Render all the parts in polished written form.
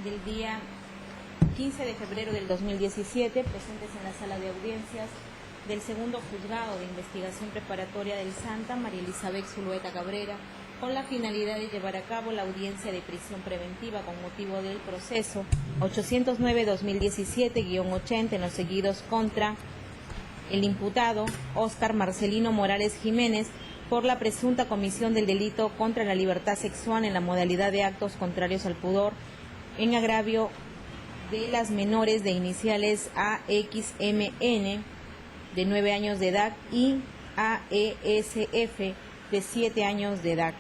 del día 15 de febrero del 2017, presentes en la sala de audiencias del segundo juzgado de investigación preparatoria del Santa, María Elizabeth Zulueta Cabrera, con la finalidad de llevar a cabo la audiencia de prisión preventiva con motivo del proceso 809-2017-80 en los seguidos contra el imputado Óscar Marcelino Morales Jiménez por la presunta comisión del delito contra la libertad sexual en la modalidad de actos contrarios al pudor en agravio de las menores de iniciales AXMN de 9 años de edad y AESF de 7 años de edad.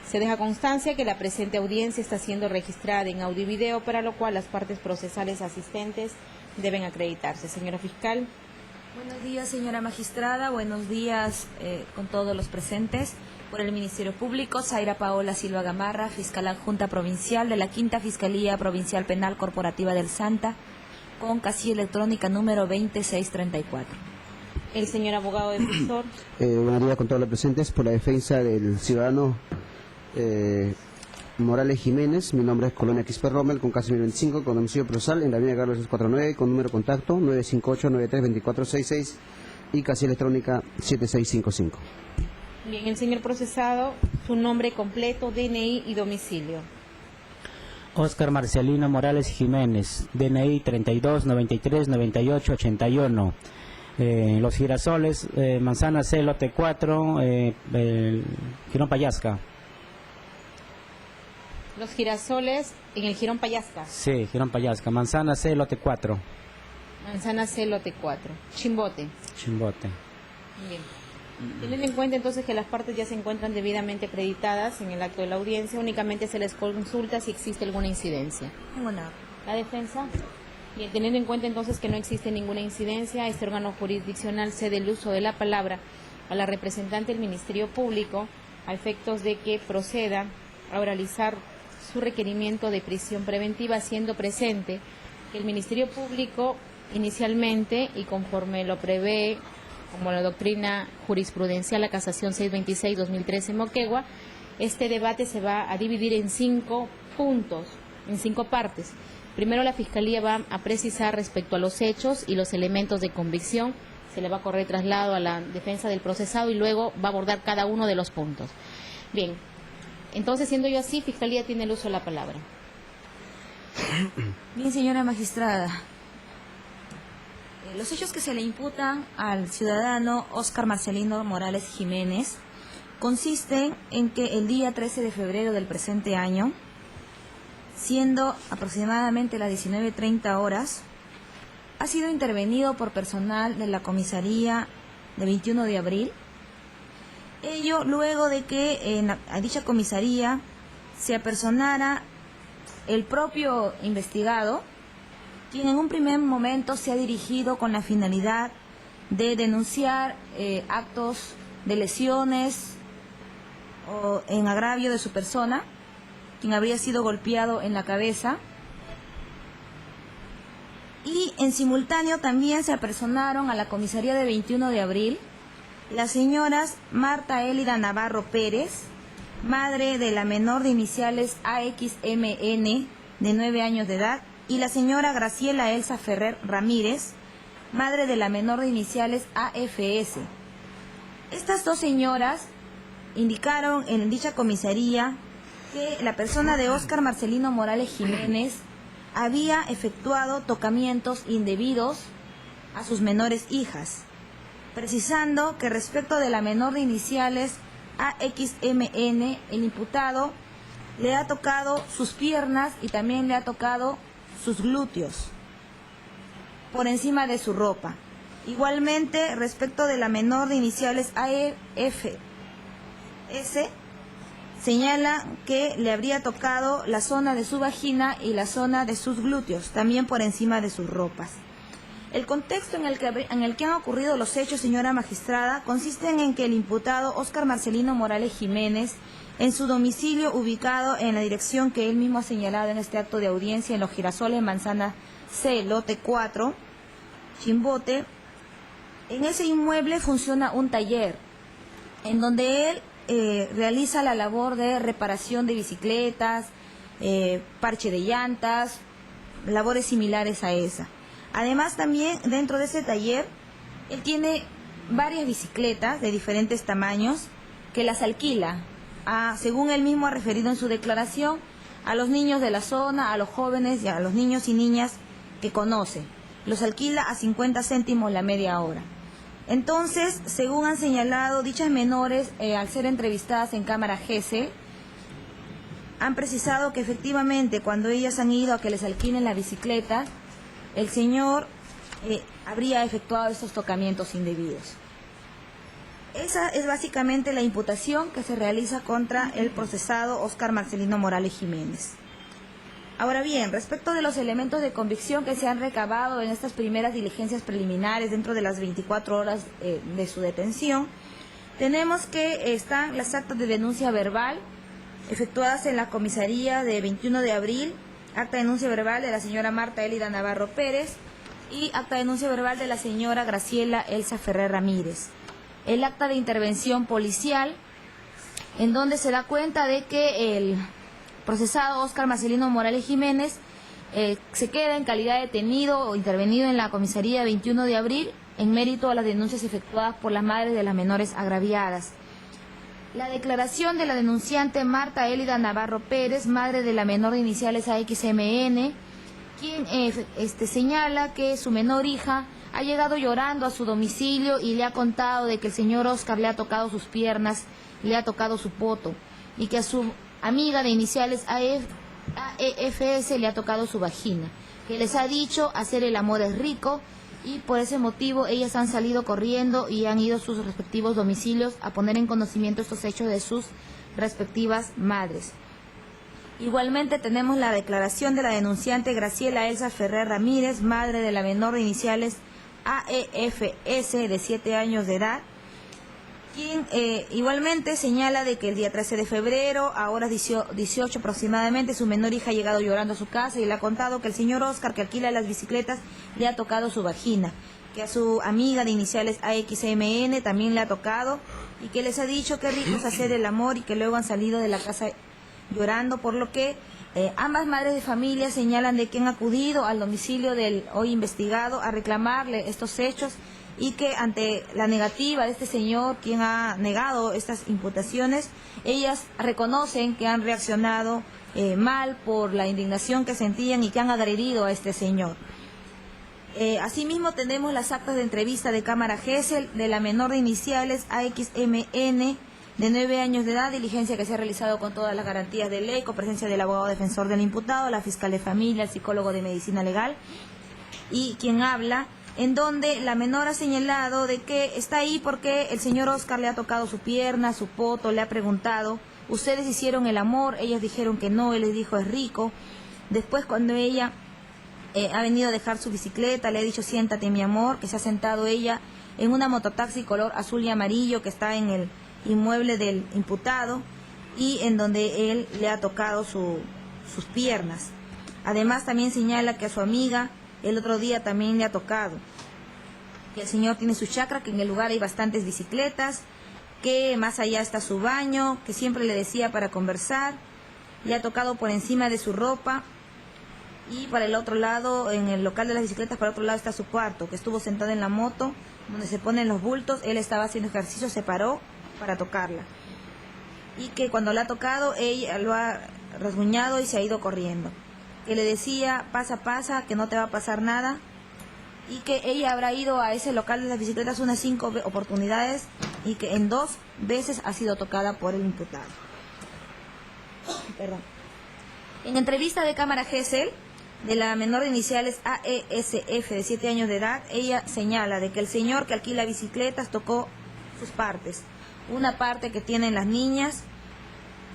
Se deja constancia que la presente audiencia está siendo registrada en audio y video, para lo cual las partes procesales asistentes deben acreditarse. Señora fiscal. Buenos días, señora magistrada. Buenos días con todos los presentes. Por el Ministerio Público, Zaira Paola Silva Gamarra, fiscal adjunta provincial de la Quinta Fiscalía Provincial Penal Corporativa del Santa, con casilla electrónica número 20634. El señor abogado defensor. Buenos días con todos los presentes. Por la defensa del ciudadano Morales Jiménez, mi nombre es Colonia Quisper Rommel, con caso 25, con domicilio procesal en la avenida Carlos 649, con número de contacto 958-93-2466 y casilla electrónica 7655. Bien, el señor procesado, su nombre completo, DNI y domicilio. Óscar Marcelino Morales Jiménez, DNI 32 93 98 81. Los Girasoles, Manzana C, lote 4, Girón Payasca. Los Girasoles en el Girón Payasca. Sí, Girón Payasca. Manzana C, lote 4. Manzana C, lote 4. Chimbote. Chimbote. Bien. Teniendo en cuenta entonces que las partes ya se encuentran debidamente acreditadas en el acto de la audiencia, únicamente se les consulta si existe alguna incidencia. Ninguna. ¿La defensa? Bien, teniendo en cuenta entonces que no existe ninguna incidencia, este órgano jurisdiccional cede el uso de la palabra a la representante del Ministerio Público a efectos de que proceda a realizar su requerimiento de prisión preventiva, siendo presente que el Ministerio Público inicialmente, y conforme lo prevé como la doctrina jurisprudencial, la casación 626-2013 Moquegua, este debate se va a dividir en 5 puntos, en 5 partes. Primero, la Fiscalía va a precisar respecto a los hechos y los elementos de convicción, se le va a correr traslado a la defensa del procesado y luego va a abordar cada uno de los puntos. Bien, entonces, siendo yo así, Fiscalía tiene el uso de la palabra. Bien, señora magistrada. Los hechos que se le imputan al ciudadano Óscar Marcelino Morales Jiménez consisten en que el día 13 de febrero del presente año, siendo aproximadamente las 19:30 horas, ha sido intervenido por personal de la comisaría de 21 de abril. Ello luego de que a dicha comisaría se apersonara el propio investigado, quien en un primer momento se ha dirigido con la finalidad de denunciar actos de lesiones o en agravio de su persona, quien habría sido golpeado en la cabeza. Y en simultáneo también se apersonaron a la comisaría de 21 de abril las señoras Marta Élida Navarro Pérez, madre de la menor de iniciales AXMN de 9 años de edad, y la señora Graciela Elsa Ferrer Ramírez, madre de la menor de iniciales AFS. Estas dos señoras indicaron en dicha comisaría que la persona de Óscar Marcelino Morales Jiménez había efectuado tocamientos indebidos a sus menores hijas, precisando que respecto de la menor de iniciales AXMN, el imputado le ha tocado sus piernas y también le ha tocado sus glúteos por encima de su ropa. Igualmente, respecto de la menor de iniciales AFS, señala que le habría tocado la zona de su vagina y la zona de sus glúteos, también por encima de sus ropas. El contexto en el que han ocurrido los hechos, señora magistrada, consisten en que el imputado Óscar Marcelino Morales Jiménez, en su domicilio ubicado en la dirección que él mismo ha señalado en este acto de audiencia, en Los Girasoles, Manzana C, lote 4, Chimbote, en ese inmueble funciona un taller en donde él realiza la labor de reparación de bicicletas, parche de llantas, labores similares a esa. Además también dentro de ese taller él tiene varias bicicletas de diferentes tamaños que las alquila, según él mismo ha referido en su declaración, a los niños de la zona, a los jóvenes y a los niños y niñas que conoce. Los alquila a 50 céntimos la media hora. Entonces, según han señalado, dichas menores, al ser entrevistadas en cámara GC, han precisado que efectivamente cuando ellas han ido a que les alquilen la bicicleta, el señor habría efectuado estos tocamientos indebidos. Esa es básicamente la imputación que se realiza contra el procesado Óscar Marcelino Morales Jiménez. Ahora bien, respecto de los elementos de convicción que se han recabado en estas primeras diligencias preliminares dentro de las 24 horas de su detención, tenemos que están las actas de denuncia verbal efectuadas en la comisaría de 21 de abril, acta de denuncia verbal de la señora Marta Elida Navarro Pérez y acta de denuncia verbal de la señora Graciela Elsa Ferrer Ramírez. El acta de intervención policial, en donde se da cuenta de que el procesado Óscar Marcelino Morales Jiménez se queda en calidad de detenido o intervenido en la comisaría 21 de abril en mérito a las denuncias efectuadas por las madres de las menores agraviadas. La declaración de la denunciante Marta Elida Navarro Pérez, madre de la menor de iniciales AXMN, quien señala que su menor hija ha llegado llorando a su domicilio y le ha contado de que el señor Óscar le ha tocado sus piernas, le ha tocado su poto y que a su amiga de iniciales AEFS le ha tocado su vagina, que les ha dicho hacer el amor es rico y por ese motivo ellas han salido corriendo y han ido a sus respectivos domicilios a poner en conocimiento estos hechos de sus respectivas madres. Igualmente tenemos la declaración de la denunciante Graciela Elsa Ferrer Ramírez, madre de la menor de iniciales AEFS de 7 años de edad, quien igualmente señala de que el día 13 de febrero, a horas 18 aproximadamente, su menor hija ha llegado llorando a su casa y le ha contado que el señor Óscar, que alquila las bicicletas, le ha tocado su vagina, que a su amiga de iniciales AXMN también le ha tocado y que les ha dicho que rico es hacer el amor y que luego han salido de la casa llorando, por lo que ambas madres de familia señalan de que han acudido al domicilio del hoy investigado a reclamarle estos hechos y que ante la negativa de este señor, quien ha negado estas imputaciones, ellas reconocen que han reaccionado mal por la indignación que sentían y que han agredido a este señor. Asimismo tenemos las actas de entrevista de cámara GESEL de la menor de iniciales AXMN de 9 años de edad, diligencia que se ha realizado con todas las garantías de ley, con presencia del abogado defensor del imputado, la fiscal de familia, el psicólogo de medicina legal y quien habla, en donde la menor ha señalado de que está ahí porque el señor Óscar le ha tocado su pierna, su poto, le ha preguntado, ¿ustedes hicieron el amor? Ellas dijeron que no, él les dijo es rico. Después cuando ella ha venido a dejar su bicicleta, le ha dicho siéntate mi amor, que se ha sentado ella en una mototaxi color azul y amarillo que está en el inmueble del imputado y en donde él le ha tocado sus piernas. Además también señala que a su amiga el otro día también le ha tocado, que el señor tiene su chacra, que en el lugar hay bastantes bicicletas, que más allá está su baño, que siempre le decía para conversar, le ha tocado por encima de su ropa y para el otro lado, en el local de las bicicletas, para el otro lado está su cuarto, que estuvo sentado en la moto donde se ponen los bultos, él estaba haciendo ejercicio, se paró para tocarla y que cuando la ha tocado ella lo ha rasguñado y se ha ido corriendo, que le decía pasa, pasa, que no te va a pasar nada y que ella habrá ido a ese local de las bicicletas unas 5 oportunidades y que en 2 veces ha sido tocada por el imputado. Perdón. En entrevista de cámara GESEL de la menor de iniciales AESF de 7 años de edad, ella señala de que el señor que alquila bicicletas tocó sus partes. Una parte que tienen las niñas,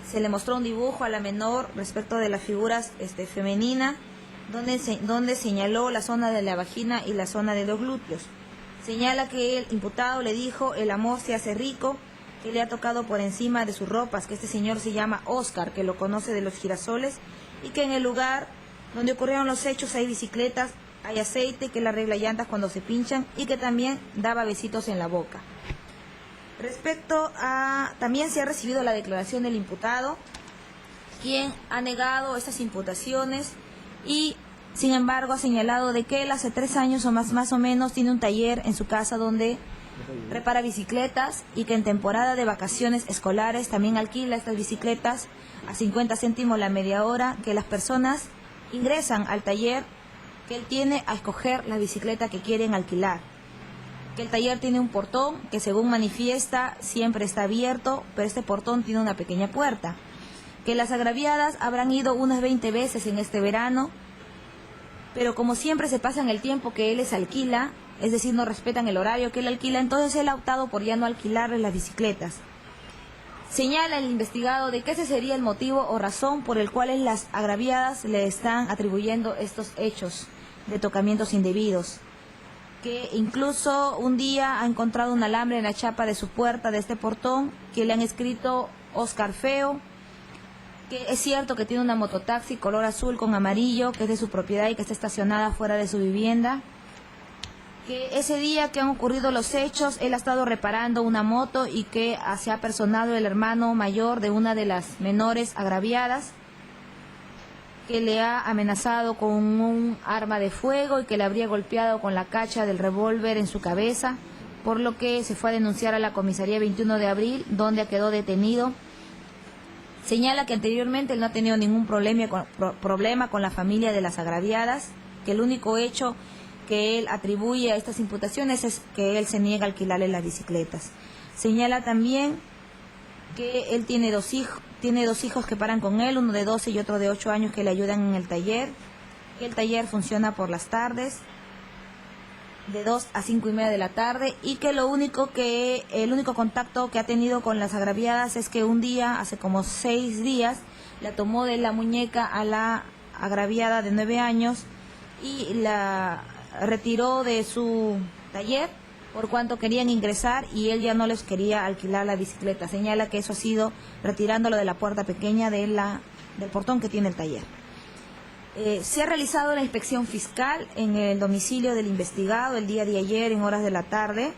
se le mostró un dibujo a la menor respecto de las figuras femenina, donde señaló la zona de la vagina y la zona de los glúteos. Señala que el imputado le dijo el amor se hace rico, que le ha tocado por encima de sus ropas, que este señor se llama Óscar, que lo conoce de los girasoles, y que en el lugar donde ocurrieron los hechos hay bicicletas, hay aceite, que le arregla llantas cuando se pinchan y que también daba besitos en la boca. Respecto a, también se ha recibido la declaración del imputado, quien ha negado estas imputaciones y, sin embargo, ha señalado de que él hace 3 años o más o menos tiene un taller en su casa donde repara bicicletas y que en temporada de vacaciones escolares también alquila estas bicicletas a 50 céntimos la media hora, que las personas ingresan al taller que él tiene a escoger la bicicleta que quieren alquilar. Que el taller tiene un portón que, según manifiesta, siempre está abierto, pero este portón tiene una pequeña puerta. Que las agraviadas habrán ido unas 20 veces en este verano, pero como siempre se pasan el tiempo que él les alquila, es decir, no respetan el horario que él alquila, entonces él ha optado por ya no alquilarles las bicicletas. Señala el investigado de que ese sería el motivo o razón por el cual las agraviadas le están atribuyendo estos hechos de tocamientos indebidos. Que incluso un día ha encontrado un alambre en la chapa de su puerta, de este portón, que le han escrito Oscar Feo, que es cierto que tiene una mototaxi color azul con amarillo, que es de su propiedad y que está estacionada fuera de su vivienda. Que ese día que han ocurrido los hechos, él ha estado reparando una moto y que se ha personado el hermano mayor de una de las menores agraviadas, que le ha amenazado con un arma de fuego y que le habría golpeado con la cacha del revólver en su cabeza, por lo que se fue a denunciar a la comisaría 21 de abril, donde quedó detenido. Señala que anteriormente él no ha tenido ningún problema con la familia de las agraviadas, que el único hecho que él atribuye a estas imputaciones es que él se niega a alquilarle las bicicletas. Señala también que él tiene dos hijos que paran con él, uno de 12 y otro de 8 años, que le ayudan en el taller, que el taller funciona por las tardes, de 2 a 5 y media de la tarde, y que el único contacto que ha tenido con las agraviadas es que un día, hace como 6 días, la tomó de la muñeca a la agraviada de 9 años y la retiró de su taller por cuanto querían ingresar y él ya no les quería alquilar la bicicleta. Señala que eso ha sido retirándolo de la puerta pequeña del portón que tiene el taller. Se ha realizado la inspección fiscal en el domicilio del investigado el día de ayer en horas de la tarde,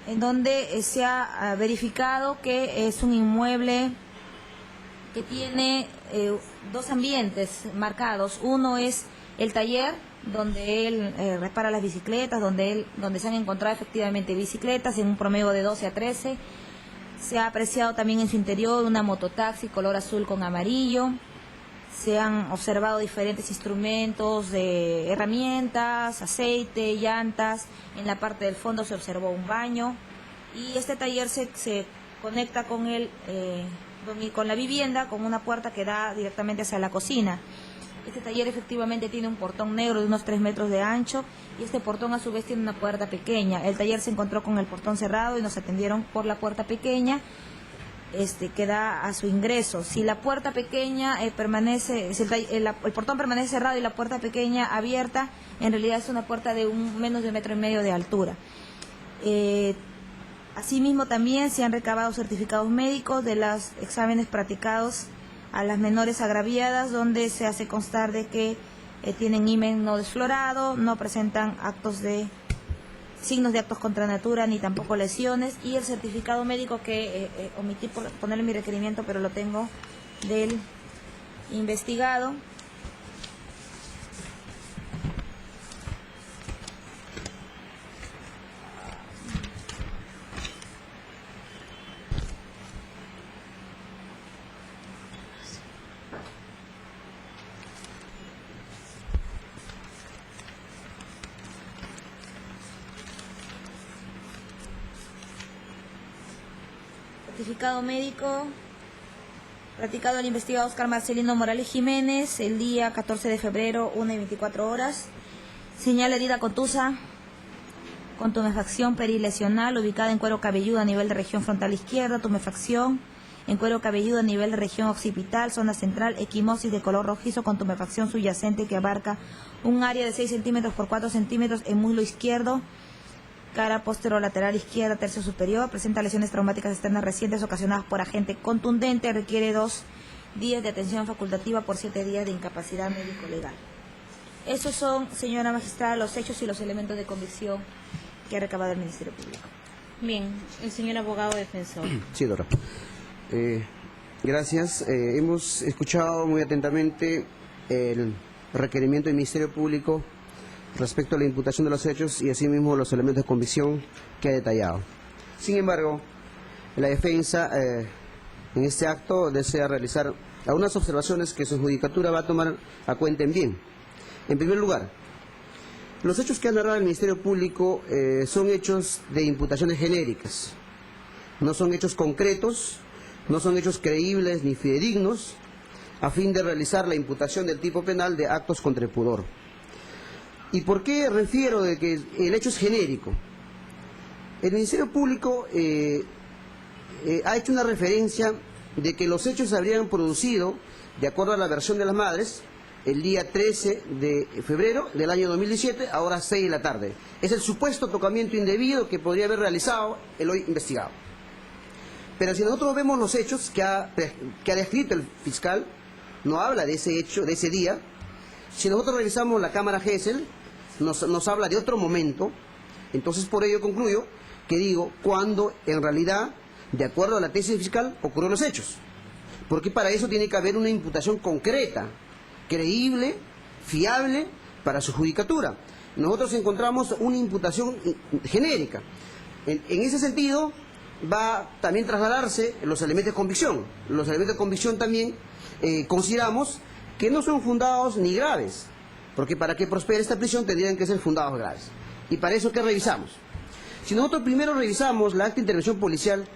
en donde se ha verificado que es un inmueble que tiene 2 ambientes marcados. Uno es el taller, donde él repara las bicicletas, donde se han encontrado efectivamente bicicletas en un promedio de 12 a 13. Se ha apreciado también en su interior una mototaxi color azul con amarillo. Se han observado diferentes instrumentos de herramientas, aceite, llantas. En la parte del fondo se observó un baño. Y este taller se conecta con la vivienda, con una puerta que da directamente hacia la cocina. Este taller efectivamente tiene un portón negro de unos 3 metros de ancho y este portón a su vez tiene una puerta pequeña. El taller se encontró con el portón cerrado y nos atendieron por la puerta pequeña que da a su ingreso. Si la puerta pequeña permanece, si el portón permanece cerrado y la puerta pequeña abierta, en realidad es una puerta de menos de 1,5 metros de altura. Asimismo también se han recabado certificados médicos de los exámenes practicados a las menores agraviadas, donde se hace constar de que tienen himen no desflorado, no presentan signos de actos contra natura ni tampoco lesiones, y el certificado médico que omití por ponerle mi requerimiento, pero lo tengo, del investigado. Certificado médico practicado al investigado Oscar Marcelino Morales Jiménez el día 14 de febrero, 1:24. Señala herida contusa con tumefacción perilesional ubicada en cuero cabelludo a nivel de región frontal izquierda, tumefacción en cuero cabelludo a nivel de región occipital, zona central, equimosis de color rojizo con tumefacción subyacente que abarca un área de 6 centímetros por 4 centímetros en muslo izquierdo, cara posterolateral izquierda, tercio superior. Presenta lesiones traumáticas externas recientes ocasionadas por agente contundente. Requiere 2 días de atención facultativa por 7 días de incapacidad médico-legal. Esos son, señora magistrada, los hechos y los elementos de convicción que ha recabado el Ministerio Público. Bien, el señor abogado defensor. Sí, Dora. Gracias. Hemos escuchado muy atentamente el requerimiento del Ministerio Público respecto a la imputación de los hechos y asimismo los elementos de convicción que ha detallado. Sin embargo, la defensa en este acto desea realizar algunas observaciones que su judicatura va a tomar a cuenta en bien. En primer lugar, los hechos que ha narrado el Ministerio Público son hechos de imputaciones genéricas, no son hechos concretos, no son hechos creíbles ni fidedignos, a fin de realizar la imputación del tipo penal de actos contra el pudor. ¿Y por qué refiero de que el hecho es genérico? El Ministerio Público ha hecho una referencia de que los hechos se habrían producido, de acuerdo a la versión de las madres, el día 13 de febrero del año 2017, a horas 6 de la tarde. Es el supuesto tocamiento indebido que podría haber realizado el hoy investigado. Pero si nosotros vemos los hechos que ha descrito el fiscal, no habla de ese hecho, de ese día. Si nosotros revisamos la cámara Gesell, nos habla de otro momento. Entonces por ello concluyo que digo, cuando en realidad, de acuerdo a la tesis fiscal, ocurrieron los hechos. Porque para eso tiene que haber una imputación concreta, creíble, fiable, para su judicatura. Nosotros encontramos una imputación genérica. En ese sentido, va también a trasladarse los elementos de convicción. Los elementos de convicción también consideramos que no son fundados ni graves, porque para que prospere esta prisión tendrían que ser fundados graves. Y para eso, ¿qué revisamos? Si nosotros primero revisamos la acta de intervención policial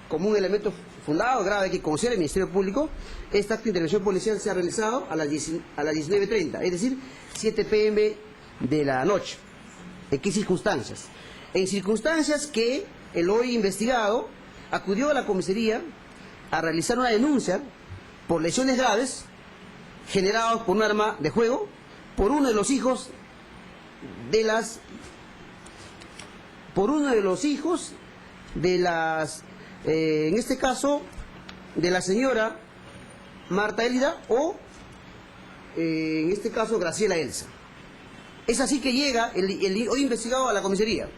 como un elemento fundado grave que considera el Ministerio Público, esta acta de intervención policial se ha realizado a las 19:30, es decir, 7 p.m. de la noche. ¿En qué circunstancias? En circunstancias que el hoy investigado acudió a la comisaría a realizar una denuncia por lesiones graves generadas por un arma de juego por uno de los hijos de las en este caso de la señora Marta Elida o en este caso Graciela Elsa. Es así que llega el hoy investigado a la comisaría.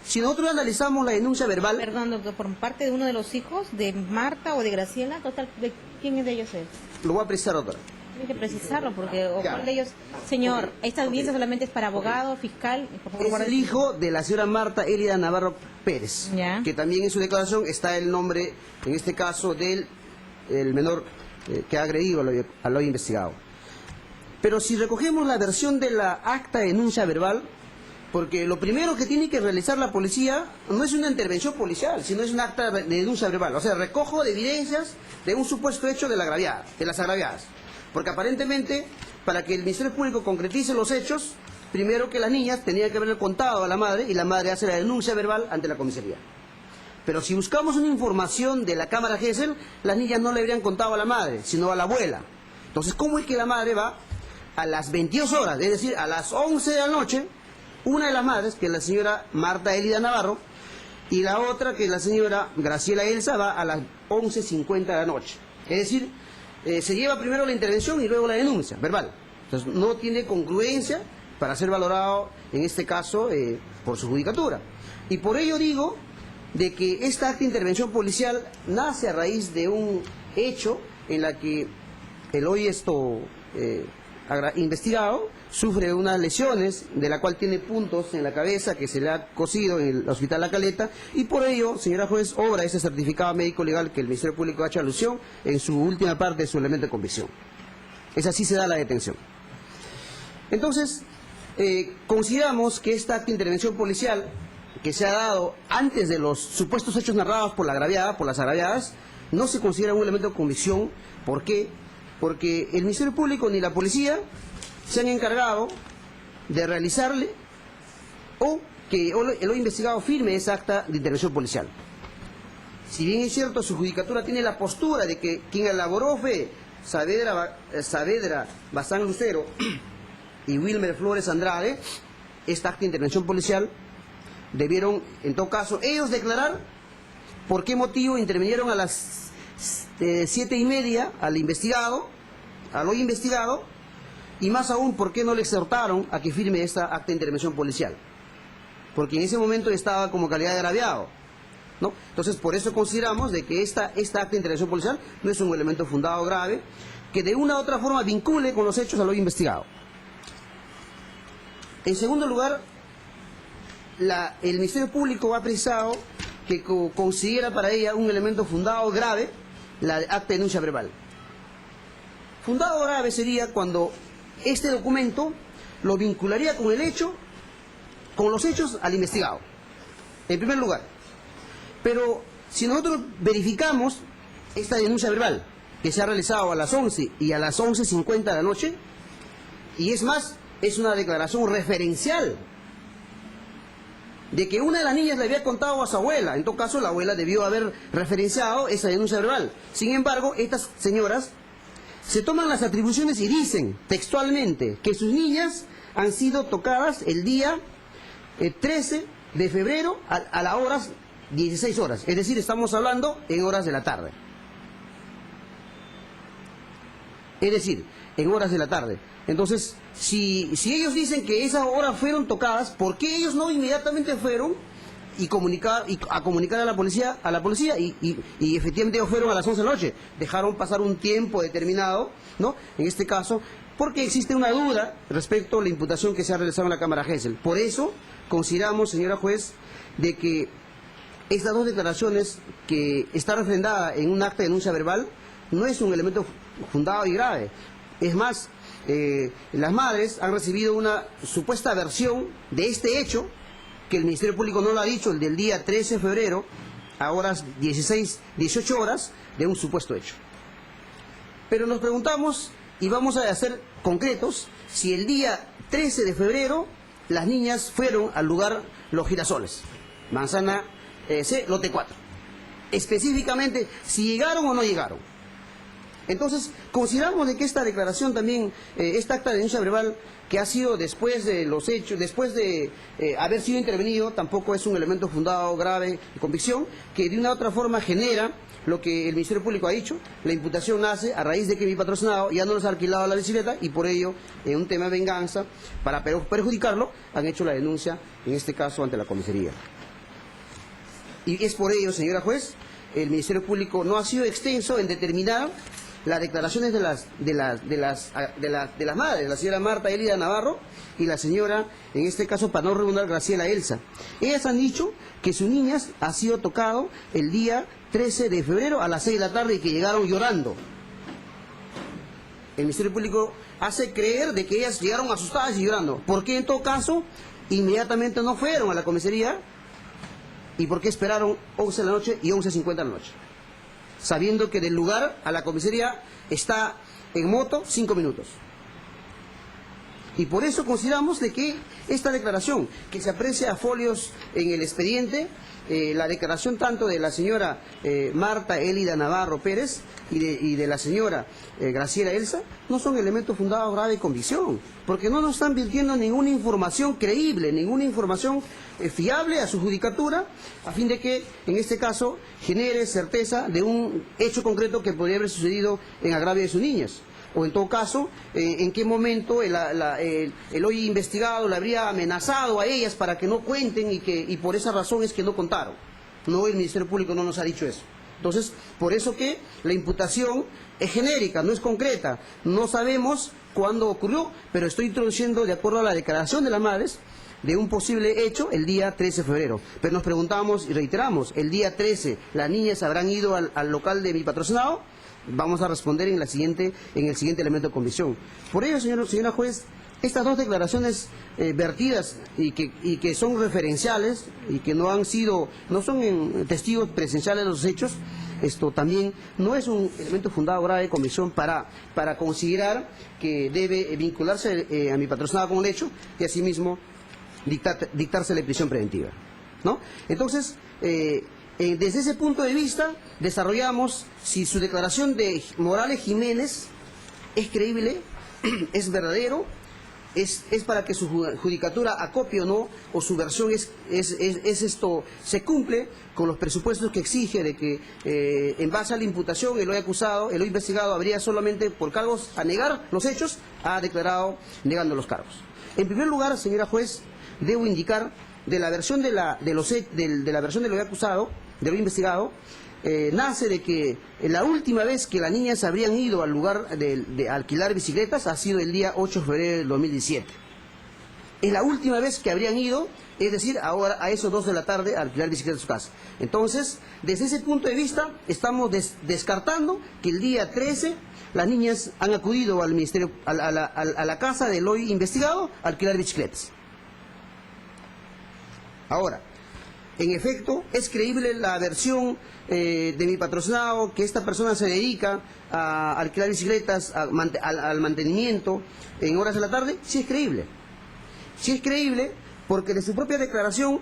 Si nosotros analizamos la denuncia verbal... Perdón, doctor, ¿por parte de uno de los hijos de Marta o de Graciela? Total, ¿de quién de ellos es? Lo voy a precisar, doctora. Tiene que precisarlo, porque o Claro. cuál de ellos... Señor, esta audiencia solamente es para abogado, fiscal... Por favor, Es guarde- el hijo de la señora Marta Elida Navarro Pérez, Ya. que también en su declaración está el nombre, en este caso, del el menor que ha agredido al hoy investigado. Pero si recogemos la versión de la acta de denuncia verbal, porque lo primero que tiene que realizar la policía no es una intervención policial, sino es un acta de denuncia verbal. O sea, recojo de evidencias de un supuesto hecho de las agraviadas. Porque aparentemente, para que el Ministerio Público concretice los hechos, primero que las niñas tenían que haberle contado a la madre y la madre hace la denuncia verbal ante la comisaría. Pero si buscamos una información de la cámara Gesell, las niñas no le habrían contado a la madre, sino a la abuela. Entonces, ¿cómo es que la madre va a las 22 horas, es decir, a las 11 de la noche, una de las madres, que es la señora Marta Elida Navarro, y la otra, que es la señora Graciela Elsa, va a las 11:50 de la noche? Es decir, se lleva primero la intervención y luego la denuncia verbal. Entonces, no tiene congruencia para ser valorado, en este caso, por su judicatura. Y por ello digo de que esta acta de intervención policial nace a raíz de un hecho en la que el hoy investigado sufre unas lesiones de la cual tiene puntos en la cabeza que se le ha cosido en el Hospital La Caleta, y por ello, señora juez, obra ese certificado médico legal que el Ministerio Público ha hecho alusión en su última parte de su elemento de convicción. Es así se da la detención. Entonces, consideramos que esta acta de intervención policial que se ha dado antes de los supuestos hechos narrados por la agraviada, por las agraviadas, no se considera un elemento de convicción. ¿Por qué? Porque el Ministerio Público ni la policía se han encargado de realizarle o que el hoy investigado firme esa acta de intervención policial. Si bien es cierto, su judicatura tiene la postura de que quien elaboró fue Saavedra Bazán Lucero y Wilmer Flores Andrade, esta acta de intervención policial, debieron, en todo caso, ellos declarar por qué motivo intervinieron a las 7:30 al hoy investigado, y más aún, por qué no le exhortaron a que firme esta acta de intervención policial. Porque en ese momento estaba como calidad de agraviado. ¿no? Entonces, por eso consideramos de que esta acta de intervención policial no es un elemento fundado grave que de una u otra forma vincule con los hechos a lo investigado. En segundo lugar, el Ministerio Público ha precisado que considera para ella un elemento fundado grave la acta de denuncia verbal. Fundado grave sería cuando este documento lo vincularía con el hecho, con los hechos al investigado, en primer lugar. Pero si nosotros verificamos esta denuncia verbal que se ha realizado a las 11 y a las 11:50 de la noche, y es más, es una declaración referencial de que una de las niñas le había contado a su abuela. En todo caso, la abuela debió haber referenciado esa denuncia verbal. Sin embargo, estas señoras se toman las atribuciones y dicen textualmente que sus niñas han sido tocadas el día 13 de febrero a las horas 16 horas. Es decir, estamos hablando en horas de la tarde. Es decir, en horas de la tarde. Entonces, si ellos dicen que esas horas fueron tocadas, ¿por qué ellos no inmediatamente fueron a comunicar a la policía y efectivamente ellos fueron a las 11 de la noche? Dejaron pasar un tiempo determinado, ¿no? En este caso, porque existe una duda respecto a la imputación que se ha realizado en la Cámara Gesell. Por eso consideramos, señora juez, de que estas dos declaraciones que está refrendada en un acta de denuncia verbal no es un elemento fundado y grave. Es más, las madres han recibido una supuesta versión de este hecho, que el Ministerio Público no lo ha dicho, el del día 13 de febrero, a horas 18 horas, de un supuesto hecho. Pero nos preguntamos, y vamos a ser concretos, si el día 13 de febrero las niñas fueron al lugar Los Girasoles, Manzana C, lote 4. Específicamente, si llegaron o no llegaron. Entonces, consideramos de que esta declaración también, esta acta de denuncia verbal, que ha sido después de los hechos, después de haber sido intervenido, tampoco es un elemento fundado grave de convicción, que de una u otra forma genera lo que el Ministerio Público ha dicho. La imputación nace a raíz de que mi patrocinado ya no nos ha alquilado la bicicleta y por ello, en un tema de venganza, para perjudicarlo, han hecho la denuncia, en este caso, ante la comisaría. Y es por ello, señora juez, el Ministerio Público no ha sido extenso en determinar las declaraciones de las madres, la señora Marta Elida Navarro y la señora, en este caso, para no redundar, Graciela Elsa. Ellas han dicho que sus niñas ha sido tocado el día 13 de febrero a las 6 de la tarde y que llegaron llorando. El Ministerio Público hace creer de que ellas llegaron asustadas y llorando. ¿Por qué en todo caso inmediatamente no fueron a la comisaría? ¿Y por qué esperaron 11 de la noche y 11:50 de la noche? Sabiendo que del lugar a la comisaría está en moto 5 minutos. Y por eso consideramos de que esta declaración, que se aprecia a folios en el expediente, la declaración tanto de la señora Marta Elida Navarro Pérez y de la señora Graciela Elsa, no son elementos fundados grave de convicción, porque no nos están virtiendo ninguna información creíble, ninguna información fiable a su judicatura, a fin de que, en este caso, genere certeza de un hecho concreto que podría haber sucedido en agravio de sus niñas. O en todo caso, en qué momento el hoy investigado le habría amenazado a ellas para que no cuenten y por esa razón es que no contaron. No, el Ministerio Público no nos ha dicho eso. Entonces, por eso que la imputación es genérica, no es concreta. No sabemos cuándo ocurrió, pero estoy introduciendo, de acuerdo a la declaración de las madres, de un posible hecho el día 13 de febrero. Pero nos preguntamos y reiteramos, el día 13 las niñas habrán ido al local de mi patrocinado. Vamos a responder en el siguiente elemento de convicción. Por ello, señora juez, estas dos declaraciones vertidas y que son referenciales y que no son testigos presenciales de los hechos, esto también no es un elemento fundado grave de convicción para considerar que debe vincularse a mi patrocinado con el hecho y asimismo dictársele prisión preventiva, ¿no? Entonces, desde ese punto de vista, desarrollamos si su declaración de Morales Jiménez es creíble, es verdadero, es para que su judicatura acopie o no, o su versión se cumple con los presupuestos que exige de que en base a la imputación el hoy acusado, el hoy investigado habría solamente por cargos a negar los hechos, ha declarado negando los cargos. En primer lugar, señora juez, debo indicar de la versión de la versión del hoy acusado, de lo investigado nace de que la última vez que las niñas habrían ido al lugar de alquilar bicicletas ha sido el día 8 de febrero del 2017. Es la última vez que habrían ido, es decir, ahora a esos 2 de la tarde a alquilar bicicletas en su casa. Entonces, desde ese punto de vista, estamos descartando que el día 13 las niñas han acudido al ministerio, a la casa del hoy investigado a alquilar bicicletas. Ahora, en efecto, es creíble la versión de mi patrocinado que esta persona se dedica a alquilar bicicletas, al mantenimiento en horas de la tarde. Sí es creíble. Sí es creíble porque de su propia declaración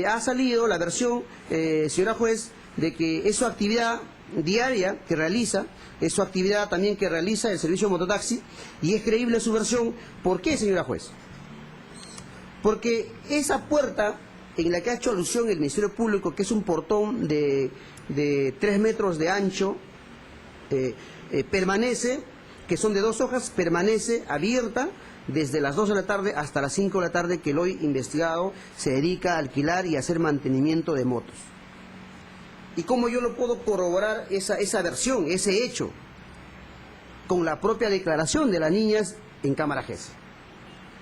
ha salido la versión, señora juez, de que es su actividad diaria que realiza, es su actividad también que realiza el servicio de mototaxi, y es creíble su versión. ¿Por qué, señora juez? Porque esa puerta en la que ha hecho alusión el Ministerio Público, que es un portón de 3 metros de ancho, permanece, que son de 2 hojas, permanece abierta desde las 2 de la tarde hasta las 5 de la tarde, que el hoy investigado se dedica a alquilar y a hacer mantenimiento de motos. ¿Y cómo yo lo puedo corroborar esa versión, ese hecho? Con la propia declaración de las niñas en cámara GES.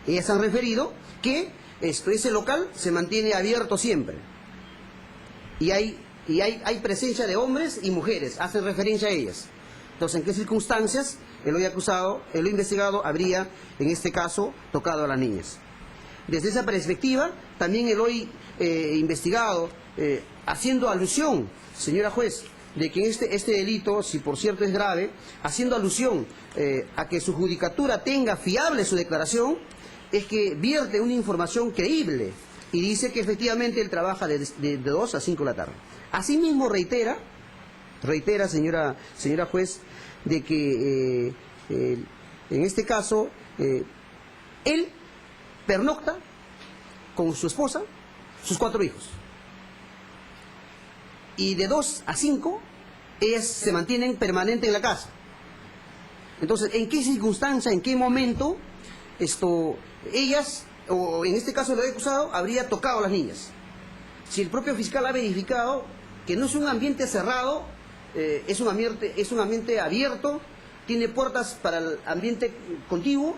Ellas han referido que ese local se mantiene abierto siempre. Y hay presencia de hombres y mujeres, hacen referencia a ellas. Entonces, ¿en qué circunstancias el hoy acusado, el hoy investigado, habría, en este caso, tocado a las niñas? Desde esa perspectiva, también el hoy investigado, haciendo alusión, señora juez, de que este delito, si por cierto es grave, haciendo alusión a que su judicatura tenga fiable su declaración, es que vierte una información creíble y dice que efectivamente él trabaja de 2 a 5 de la tarde. Asimismo reitera, señora juez, de que en este caso él pernocta con su esposa, sus 4 hijos. Y de 2 a 5 ellas se mantienen permanentes en la casa. Entonces, ¿en qué circunstancia, en qué momento ellas, o en este caso el acusado, habría tocado a las niñas? Si el propio fiscal ha verificado que no es un ambiente cerrado, es un ambiente abierto, tiene puertas para el ambiente contiguo,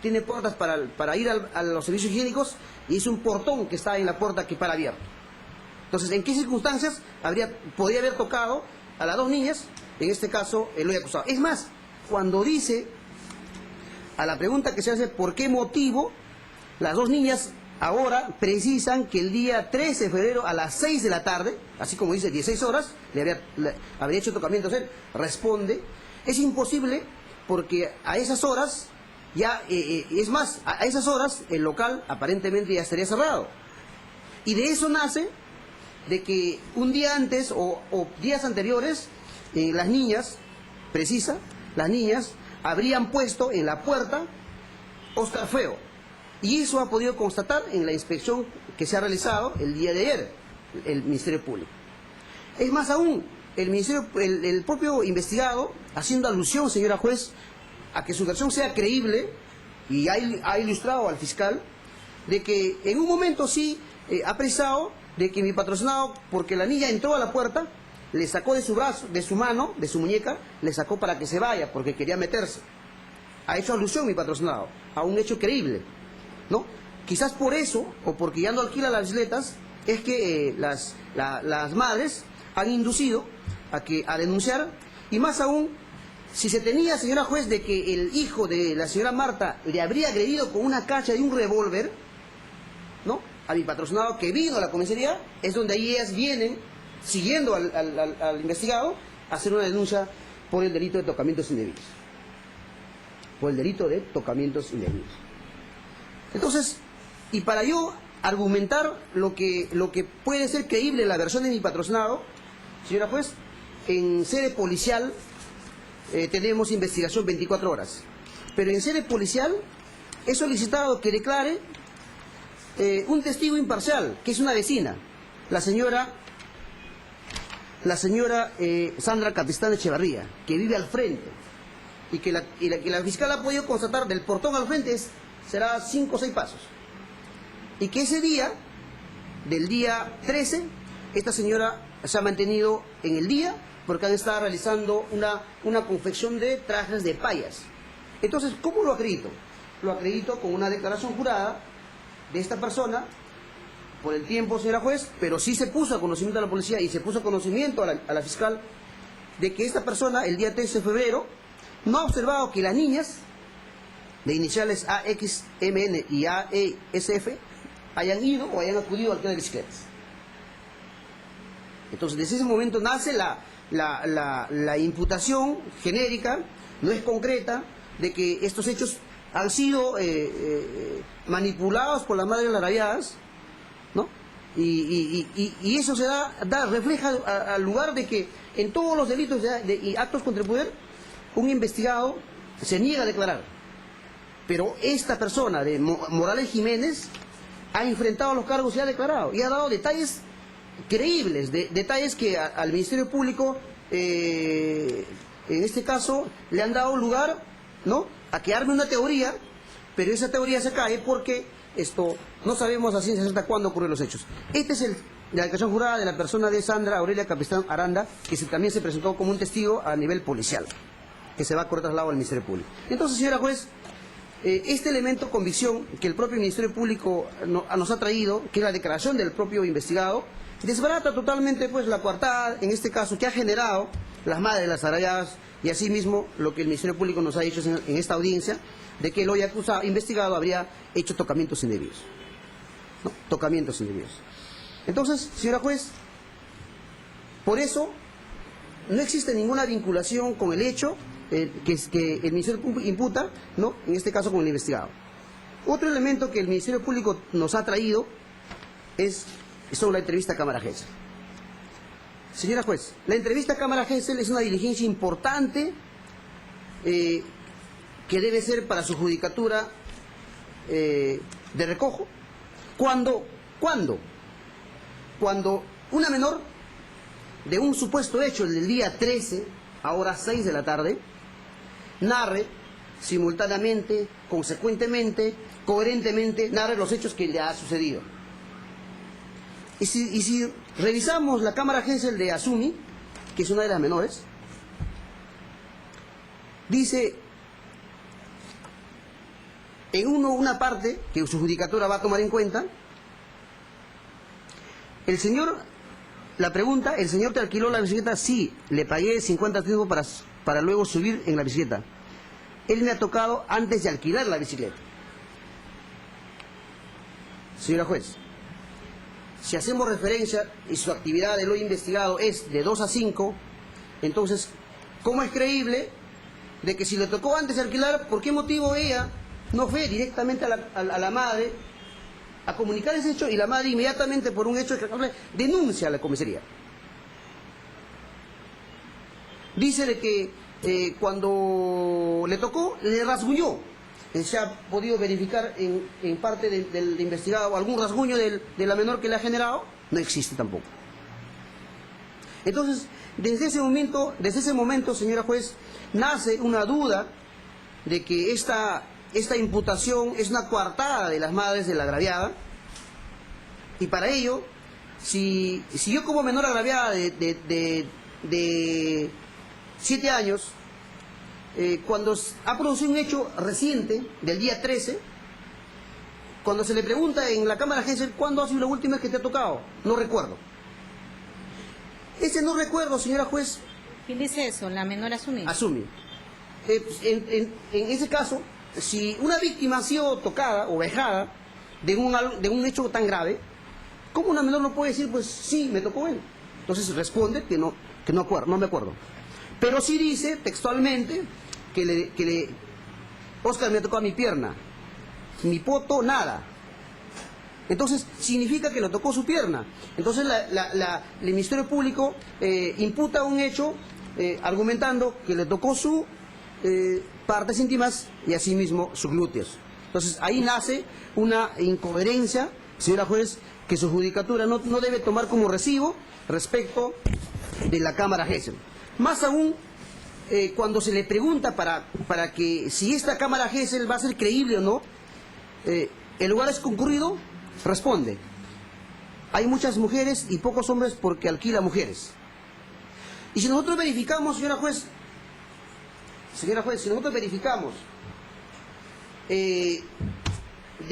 tiene puertas para ir a los servicios higiénicos, y es un portón que está en la puerta que para abierto. Entonces, ¿en qué circunstancias podría haber tocado a las 2 niñas, en este caso el hoy acusado? Es más, cuando dice, a la pregunta que se hace, ¿por qué motivo las 2 niñas ahora precisan que el día 13 de febrero a las 6 de la tarde, así como dice 16 horas, le habría hecho tocamientos él? Responde, es imposible porque a esas horas, es más, a esas horas el local aparentemente ya estaría cerrado. Y de eso nace de que un día antes o días anteriores, las niñas habrían puesto en la puerta Oscar Feo. Y eso ha podido constatar en la inspección que se ha realizado el día de ayer, el Ministerio Público. Es más aún, el propio investigado, haciendo alusión, señora juez, a que su versión sea creíble, y ha ilustrado al fiscal, de que en un momento sí ha precisado de que mi patrocinado, porque la niña entró a la puerta, le sacó de su brazo, de su mano, de su muñeca, le sacó para que se vaya, porque quería meterse. Ha hecho alusión mi patrocinado a un hecho creíble, ¿no? Quizás por eso, o porque ya no alquila las bicicletas, es que las madres han inducido a denunciar, y más aún, si se tenía, señora juez, de que el hijo de la señora Marta le habría agredido con una cacha de un revólver, ¿no?, a mi patrocinado, que vino a la comisaría, es donde ahí ellas vienen, siguiendo al investigado, a hacer una denuncia por el delito de tocamientos indebidos. Por el delito de tocamientos indebidos. Entonces, y para yo argumentar lo que puede ser creíble en la versión de mi patrocinado, señora juez, en sede policial tenemos investigación 24 horas. Pero en sede policial he solicitado que declare un testigo imparcial, que es una vecina, la señora Sandra Capistán Echevarría, que vive al frente, y que la fiscal ha podido constatar del portón al frente será 5 o 6 pasos, y que ese día, del día 13, esta señora se ha mantenido en el día porque han estado realizando una confección de trajes de payas. Entonces, ¿cómo lo acredito? Lo acredito con una declaración jurada de esta persona, por el tiempo, señora juez, pero sí se puso a conocimiento de la policía y se puso a conocimiento a la fiscal de que esta persona, el día 13 de febrero, no ha observado que las niñas de iniciales AXMN y AESF hayan ido o hayan acudido al tren de bicicletas. Entonces, desde ese momento nace la imputación genérica, no es concreta, de que estos hechos han sido manipulados por las madres agraviadas, ¿no? Y eso se refleja al lugar de que en todos los delitos y actos contra el poder, un investigado se niega a declarar. Pero esta persona de Morales Jiménez ha enfrentado los cargos y ha declarado, y ha dado detalles creíbles, detalles que al Ministerio Público, en este caso, le han dado lugar, ¿no?, a que arme una teoría, pero esa teoría se cae porque no sabemos a ciencia cierta cuándo ocurren los hechos. Esta es la declaración jurada de la persona de Sandra Aurelia Capistán Aranda, que también se presentó como un testigo a nivel policial, que se va a correr traslado al Ministerio Público. Entonces, señora juez, este elemento convicción que el propio Ministerio Público nos ha traído, que es la declaración del propio investigado, desbarata totalmente pues la coartada, en este caso, que ha generado las madres de las agraviadas, y asimismo lo que el Ministerio Público nos ha dicho en esta audiencia, de que el hoy acusado, investigado, habría hecho tocamientos indebidos, ¿no? Tocamientos indebidos. Entonces, señora juez, por eso no existe ninguna vinculación con el hecho que el Ministerio Público imputa, ¿no?, en este caso con el investigado. Otro elemento que el Ministerio Público nos ha traído es sobre la entrevista a Cámara Gesell. Señora juez, la entrevista a Cámara Gesell es una diligencia importante que debe ser para su judicatura de recojo. Cuando una menor de un supuesto hecho del día 13 a horas 6 de la tarde narre simultáneamente, consecuentemente, coherentemente, narre los hechos que le ha sucedido. Y si revisamos la Cámara Gesell de Asumi, que es una de las menores, dice en una parte que su judicatura va a tomar en cuenta, la pregunta, ¿el señor te alquiló la bicicleta? Sí, le pagué 50 centavos para luego subir en la bicicleta. Él me ha tocado antes de alquilar la bicicleta. Señora juez, si hacemos referencia y su actividad de lo investigado es de 2 a 5, entonces, ¿cómo es creíble de que si le tocó antes de alquilar, por qué motivo ella no fue directamente a la madre a comunicar ese hecho y la madre inmediatamente por un hecho denuncia a la comisaría? Dice de que cuando le tocó, le rasguñó. Se ha podido verificar en parte del investigado algún rasguño de la menor que le ha generado, no existe tampoco. Entonces, desde ese momento, señora juez, nace una duda de que esta imputación es una coartada de las madres de la agraviada, y para ello, si yo como menor agraviada de 7 años, cuando ha producido un hecho reciente, del día 13, cuando se le pregunta en la Cámara Gesell, ¿cuándo ha sido la última vez que te ha tocado? No recuerdo. Ese no recuerdo, señora juez. ¿Quién dice eso? ¿La menor asume? Asume. En ese caso, si una víctima ha sido tocada o vejada de un hecho tan grave, ¿cómo una menor no puede decir, pues sí, me tocó él? Entonces responde que no me acuerdo. Pero sí dice textualmente que Oscar me tocó a mi pierna, mi poto nada. Entonces significa que le tocó su pierna. Entonces el Ministerio Público imputa un hecho argumentando que le tocó su partes íntimas y asimismo sus glúteos. Entonces ahí nace una incoherencia, señora juez, que su judicatura no debe tomar como recibo respecto de la Cámara Gesell. Más aún, cuando se le pregunta para que si esta Cámara Gesell va a ser creíble o no, ¿el lugar es concurrido? Responde. hay muchas mujeres y pocos hombres porque alquila mujeres. Y si nosotros verificamos, señora juez, si nosotros verificamos de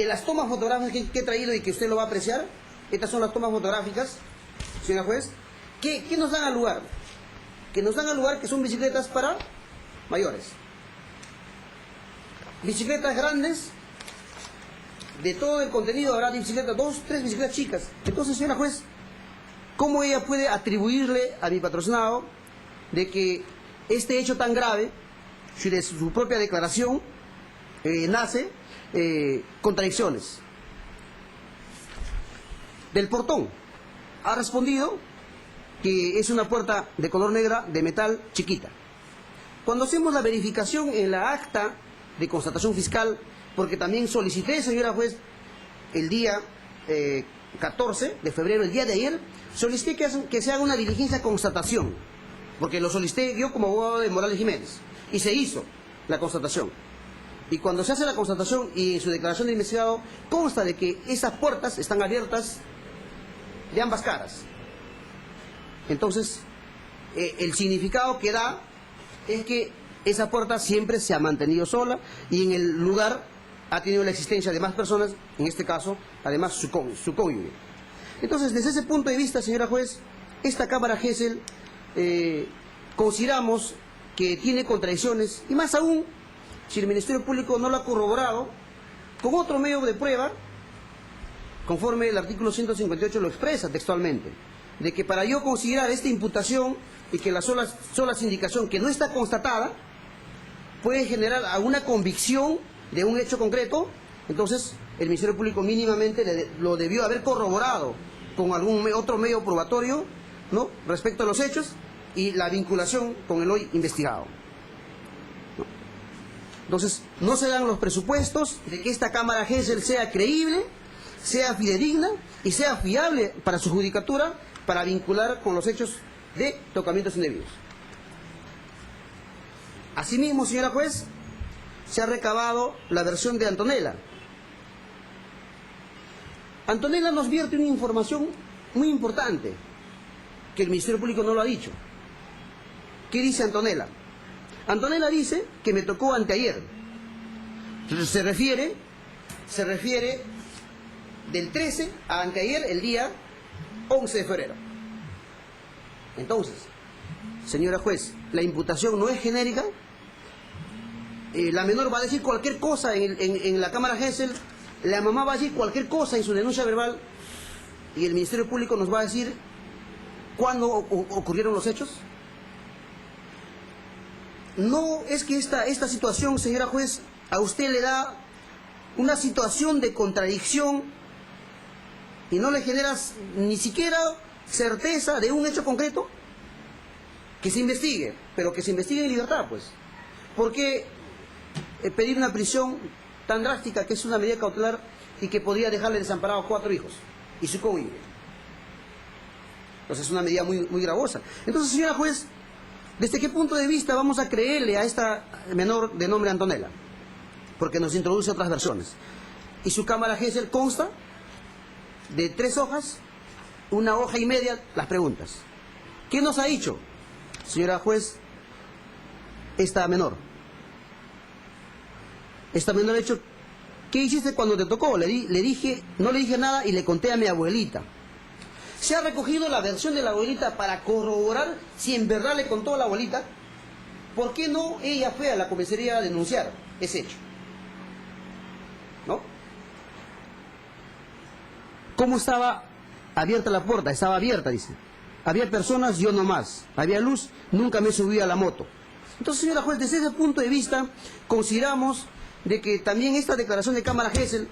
las tomas fotográficas que he traído y que usted lo va a apreciar, estas son las tomas fotográficas, señora juez, ¿qué nos dan al lugar? Que nos dan al lugar que son bicicletas para mayores. Bicicletas grandes, de todo el contenido habrá bicicletas, 2, 3 bicicletas chicas. Entonces, señora juez, ¿cómo ella puede atribuirle a mi patrocinado de que este hecho tan grave, si de su propia declaración nace contradicciones? Del portón ha respondido que es una puerta de color negra de metal chiquita. Cuando hacemos la verificación en la acta de constatación fiscal, porque también solicité, señora juez, el día 14 de febrero, el día de ayer, solicité que se haga una diligencia de constatación, porque lo solicité yo como abogado de Morales Jiménez, y se hizo la constatación. Y cuando se hace la constatación y en su declaración de investigado consta de que esas puertas están abiertas de ambas caras. Entonces, el significado que da es que esa puerta siempre se ha mantenido sola y en el lugar ha tenido la existencia de más personas, en este caso, además su cónyuge. Entonces, desde ese punto de vista, señora juez, esta Cámara Gesell consideramos que tiene contradicciones, y más aún, si el Ministerio Público no lo ha corroborado con otro medio de prueba, conforme el artículo 158 lo expresa textualmente, de que para yo considerar esta imputación y que la sola indicación que no está constatada puede generar alguna convicción de un hecho concreto, entonces el Ministerio Público mínimamente lo debió haber corroborado con algún otro medio probatorio, ¿no?, respecto a los hechos y la vinculación con el hoy investigado. Entonces, no se dan los presupuestos de que esta Cámara Gesell sea creíble, sea fidedigna y sea fiable para su judicatura para vincular con los hechos de tocamientos indebidos. Asimismo, señora juez, se ha recabado la versión de Antonella. Antonella nos vierte una información muy importante que el Ministerio Público no lo ha dicho. ¿Qué dice Antonella? Antonella dice que me tocó anteayer. Se refiere del 13 a anteayer, el día 11 de febrero. Entonces, señora juez, la imputación no es genérica. La menor va a decir cualquier cosa en la Cámara Gesell, la mamá va a decir cualquier cosa en su denuncia verbal y el Ministerio Público nos va a decir cuándo ocurrieron los hechos. No es que esta situación, señora juez, a usted le da una situación de contradicción y no le genera ni siquiera certeza de un hecho concreto. Que se investigue, pero que se investigue en libertad, pues. ¿Por qué pedir una prisión tan drástica que es una medida cautelar y que podría dejarle desamparado a 4 hijos y su cónyuge? Entonces es una medida muy, muy gravosa. Entonces, señora juez, ¿desde qué punto de vista vamos a creerle a esta menor de nombre Antonella? Porque nos introduce otras versiones. Y su Cámara Gesell consta de 3 hojas, 1 hoja y media, las preguntas. ¿Qué nos ha dicho, señora juez, esta menor? Esta menor ha dicho, ¿qué hiciste cuando te tocó? Le dije, no le dije nada y le conté a mi abuelita. Se ha recogido la versión de la abuelita para corroborar si en verdad le contó a la abuelita. ¿Por qué no ella fue a la comisaría a denunciar ese hecho? ¿No? ¿Cómo estaba abierta la puerta? Estaba abierta, dice. Había personas, yo no más. Había luz, nunca me subí a la moto. Entonces, señora juez, desde ese punto de vista, consideramos de que también esta declaración de Cámara Gesell,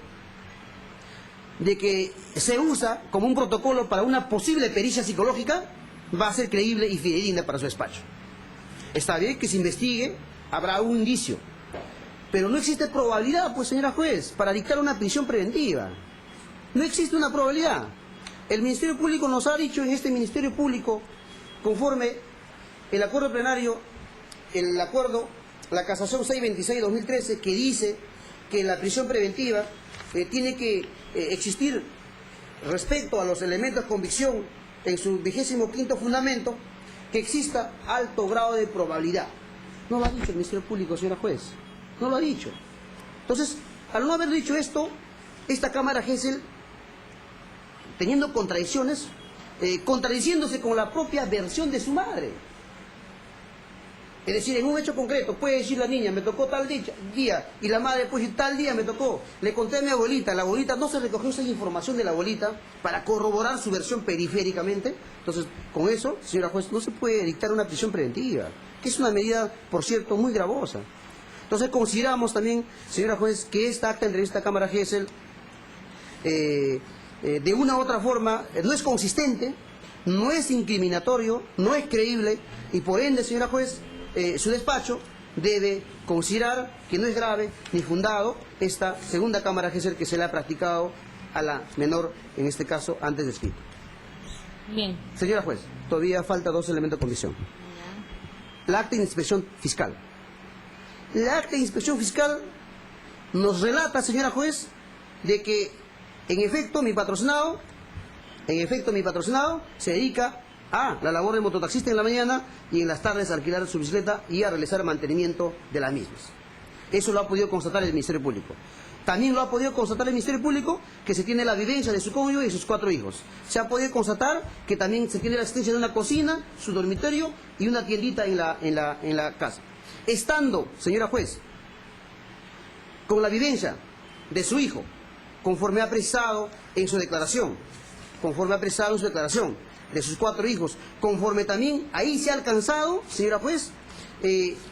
de que se usa como un protocolo para una posible pericia psicológica, va a ser creíble y fidedigna para su despacho. Está bien que se investigue, habrá un indicio, pero no existe probabilidad, pues, señora juez, para dictar una prisión preventiva. No existe una probabilidad. El Ministerio Público nos ha dicho en este Ministerio Público, conforme el acuerdo plenario, la casación 626-2013, que dice que la prisión preventiva tiene que existir respecto a los elementos de convicción en su 25º fundamento, que exista alto grado de probabilidad. No lo ha dicho el Ministerio Público, señora juez. No lo ha dicho. Entonces, al no haber dicho esto, esta Cámara Gesell, teniendo contradicciones, contradiciéndose con la propia versión de su madre. Es decir, en un hecho concreto, puede decir la niña, me tocó tal día, y la madre puede decir, tal día me tocó, le conté a mi abuelita, la abuelita no se recogió esa información de la abuelita para corroborar su versión periféricamente. Entonces, con eso, señora juez, no se puede dictar una prisión preventiva, que es una medida, por cierto, muy gravosa. Entonces, consideramos también, señora juez, que esta acta de entrevista a Cámara Gesell, de una u otra forma, no es consistente, no es incriminatorio, no es creíble, y por ende, señora juez, su despacho debe considerar que no es grave ni fundado esta segunda Cámara Gesell que se le ha practicado a la menor, en este caso, antes descrito. Bien. Señora juez, todavía falta 2 elementos de condición. La acta de inspección fiscal. La acta de inspección fiscal nos relata, señora juez, de que en efecto mi patrocinado se dedica a la labor de mototaxista en la mañana y en las tardes a alquilar su bicicleta y a realizar mantenimiento de las mismas. Eso lo ha podido constatar el Ministerio Público. También lo ha podido constatar el Ministerio Público que se tiene la vivencia de su cónyuge y sus 4 hijos. Se ha podido constatar que también se tiene la existencia de una cocina, su dormitorio y una tiendita en la casa. Estando, señora juez, con la vivencia de su hijo, conforme ha precisado en su declaración, de sus 4 hijos, conforme también ahí se ha alcanzado, señora juez,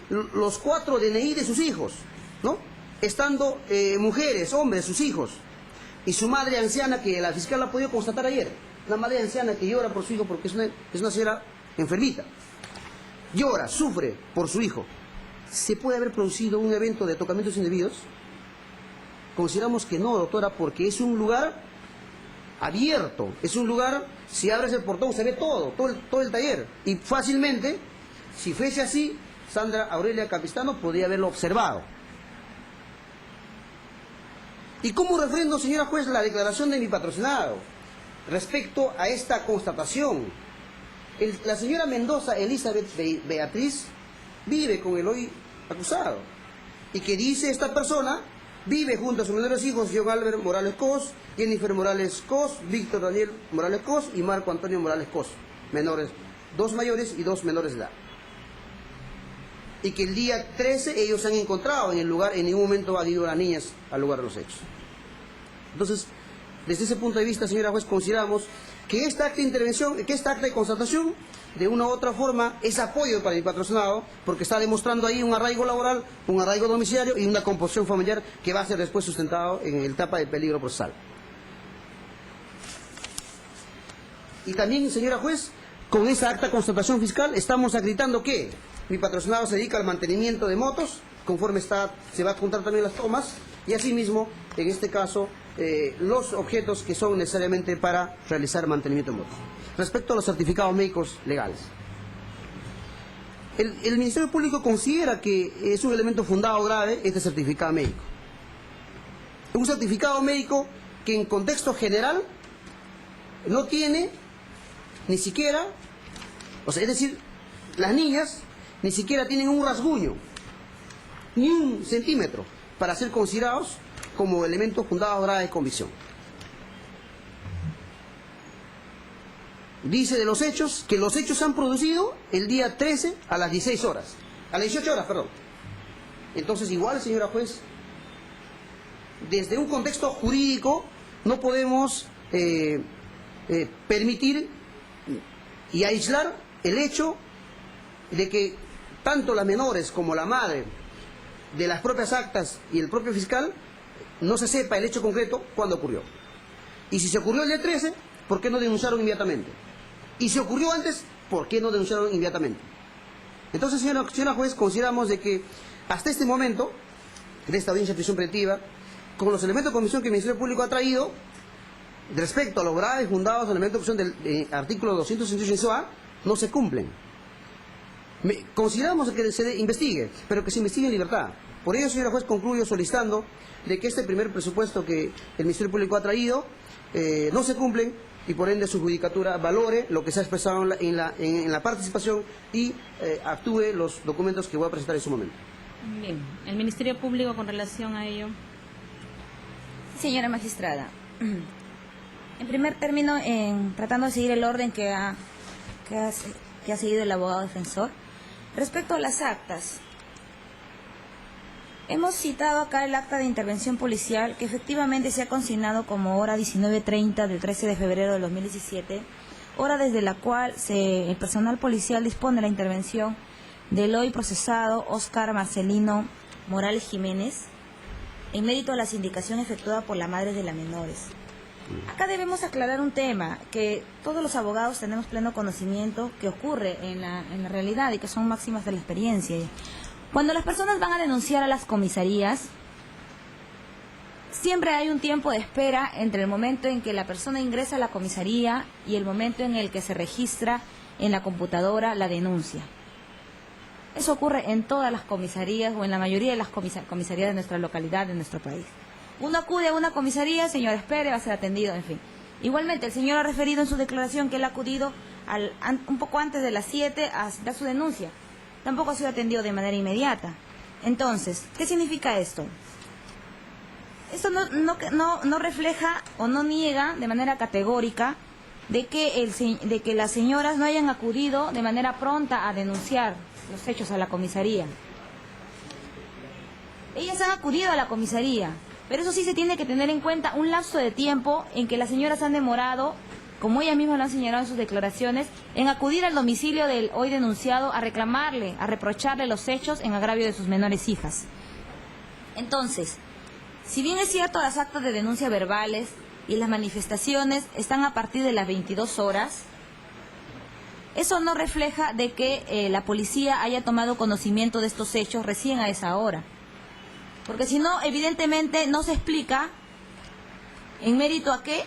los 4 DNI de sus hijos, ¿no? Estando mujeres, hombres, sus hijos, y su madre anciana, que la fiscal la ha podido constatar ayer, una madre anciana que llora por su hijo porque es una señora enfermita, llora, sufre por su hijo. ¿Se puede haber producido un evento de tocamientos indebidos? Consideramos que no, doctora, porque es un lugar abierto, es un lugar, si abres el portón se ve todo el taller, y fácilmente, si fuese así, Sandra Aurelia Capistano podría haberlo observado. ¿Y cómo refrendo, señora juez, la declaración de mi patrocinado respecto a esta constatación? La señora Mendoza Elizabeth Beatriz vive con el hoy acusado, y que dice esta persona vive junto a sus menores hijos, John Albert Morales Cos, Jennifer Morales Cos, Víctor Daniel Morales Cos y Marco Antonio Morales Cos, menores, 2 mayores y 2 menores de edad. Y que el día 13 ellos se han encontrado en el lugar, en ningún momento han ido las niñas al lugar de los hechos. Entonces, desde ese punto de vista, señora juez, consideramos que esta acta de intervención, que esta acta de constatación, de una u otra forma, es apoyo para el patrocinado, porque está demostrando ahí un arraigo laboral, un arraigo domiciliario y una composición familiar que va a ser después sustentado en el etapa de peligro procesal. Y también, señora juez, con esa acta de constatación fiscal estamos acreditando que mi patrocinado se dedica al mantenimiento de motos, conforme se va a juntar también las tomas, y asimismo, en este caso, los objetos que son necesariamente para realizar mantenimiento de motos. Respecto a los certificados médicos legales, el Ministerio Público considera que es un elemento fundado grave este certificado médico. Un certificado médico que en contexto general no tiene ni siquiera, es decir, las niñas ni siquiera tienen un rasguño, ni 1 centímetro, para ser considerados como elementos fundados grave de convicción. Dice de los hechos, que los hechos se han producido el día 13 a las 16 horas. A las 18 horas, perdón. Entonces, igual, señora juez, desde un contexto jurídico no podemos permitir y aislar el hecho de que tanto las menores como la madre de las propias actas y el propio fiscal no se sepa el hecho concreto cuándo ocurrió. Y si se ocurrió el día 13, ¿por qué no denunciaron inmediatamente? Y si ocurrió antes, ¿por qué no denunciaron inmediatamente? Entonces, señora juez, consideramos de que hasta este momento, de esta audiencia de prisión preventiva, con los elementos de convicción que el Ministerio Público ha traído, respecto a los graves fundados elementos de convicción del artículo 268 no se cumplen. Consideramos que se investigue, pero que se investigue en libertad. Por ello, señora juez, concluyo solicitando de que este primer presupuesto que el Ministerio Público ha traído no se cumplen y por ende su judicatura valore lo que se ha expresado en la participación y actúe los documentos que voy a presentar en su momento. Bien, el Ministerio Público con relación a ello. Señora magistrada, en primer término, tratando de seguir el orden que ha seguido el abogado defensor, respecto a las actas, hemos citado acá el acta de intervención policial que efectivamente se ha consignado como hora 19:30 del 13 de febrero del 2017, hora desde la cual el personal policial dispone la intervención del hoy procesado Óscar Marcelino Morales Jiménez en mérito a la sindicación efectuada por la madre de las menores. Acá debemos aclarar un tema que todos los abogados tenemos pleno conocimiento que ocurre en la realidad y que son máximas de la experiencia. Cuando las personas van a denunciar a las comisarías, siempre hay un tiempo de espera entre el momento en que la persona ingresa a la comisaría y el momento en el que se registra en la computadora la denuncia. Eso ocurre en todas las comisarías o en la mayoría de las comisarías de nuestra localidad, de nuestro país. Uno acude a una comisaría, señor, espere, va a ser atendido, en fin. Igualmente, el señor ha referido en su declaración que él ha acudido un poco antes de las 7 a dar su denuncia. Tampoco ha sido atendido de manera inmediata. Entonces, ¿qué significa esto? Esto no refleja o no niega de manera categórica de que las señoras no hayan acudido de manera pronta a denunciar los hechos a la comisaría. Ellas han acudido a la comisaría, pero eso sí se tiene que tener en cuenta un lapso de tiempo en que las señoras han demorado, como ellas mismas lo han señalado en sus declaraciones, en acudir al domicilio del hoy denunciado a reclamarle, a reprocharle los hechos en agravio de sus menores hijas. Entonces, si bien es cierto las actas de denuncia verbales y las manifestaciones están a partir de las 22 horas, eso no refleja de que la policía haya tomado conocimiento de estos hechos recién a esa hora. Porque si no, evidentemente no se explica en mérito a qué